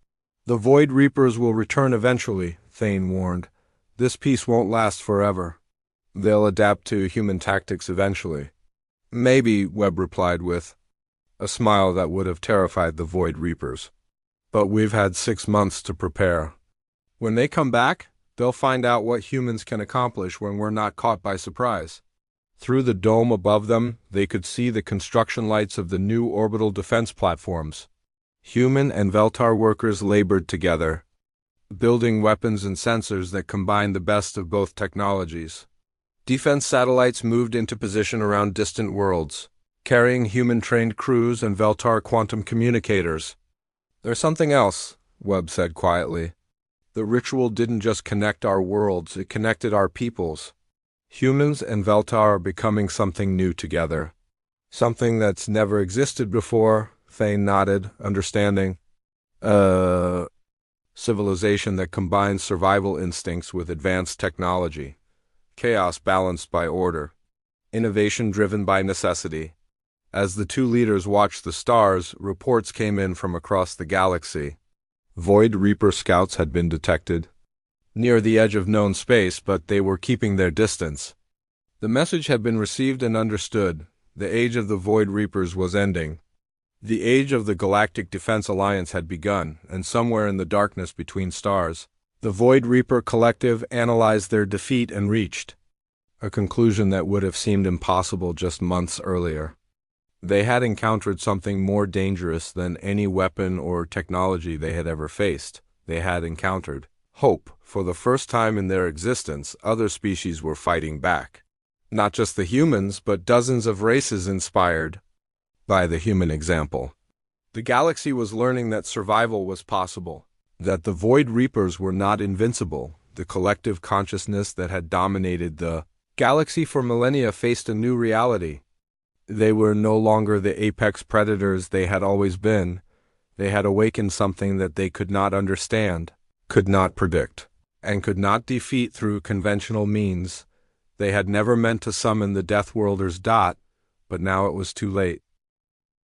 The Void Reapers will return eventually," Thane warned. "This peace won't last forever. They'll adapt to human tactics eventually." "Maybe," Webb replied with a smile that would have terrified the Void Reapers. "But we've had 6 months to prepare. When they come back, they'll find out what humans can accomplish when we're not caught by surprise." Through the dome above them, they could see the construction lights of the new orbital defense platforms. Human and Veltar workers labored together, building weapons and sensors that combined the best of both technologies. Defense satellites moved into position around distant worlds, carrying human-trained crews and Veltar quantum communicators. "There's something else," Webb said quietly. "The ritual didn't just connect our worlds, it connected our peoples. Humans and Veltar are becoming something new together. Something that's never existed before," Thane nodded, understanding. Civilization that combines survival instincts with advanced technology. Chaos balanced by order. Innovation driven by necessity." As the two leaders watched the stars, reports came in from across the galaxy. Void Reaper scouts had been detected near the edge of known space, but they were keeping their distance. The message had been received and understood. The age of the Void Reapers was ending. The age of the Galactic Defense Alliance had begun, and somewhere in the darkness between stars, the Void Reaper Collective analyzed their defeat and reached a conclusion that would have seemed impossible just months earlier. They had encountered something more dangerous than any weapon or technology they had ever faced. They had encountered hope. For the first time in their existence, other species were fighting back. Not just the humans, but dozens of races inspired by the human example. The galaxy was learning that survival was possible, that the Void Reapers were not invincible. The collective consciousness that had dominated the galaxy for millennia faced a new reality. They were no longer the apex predators they had always been. They had awakened something that they could not understand, could not predict, and could not defeat through conventional means. They had never meant to summon the Deathworlders. But now it was too late.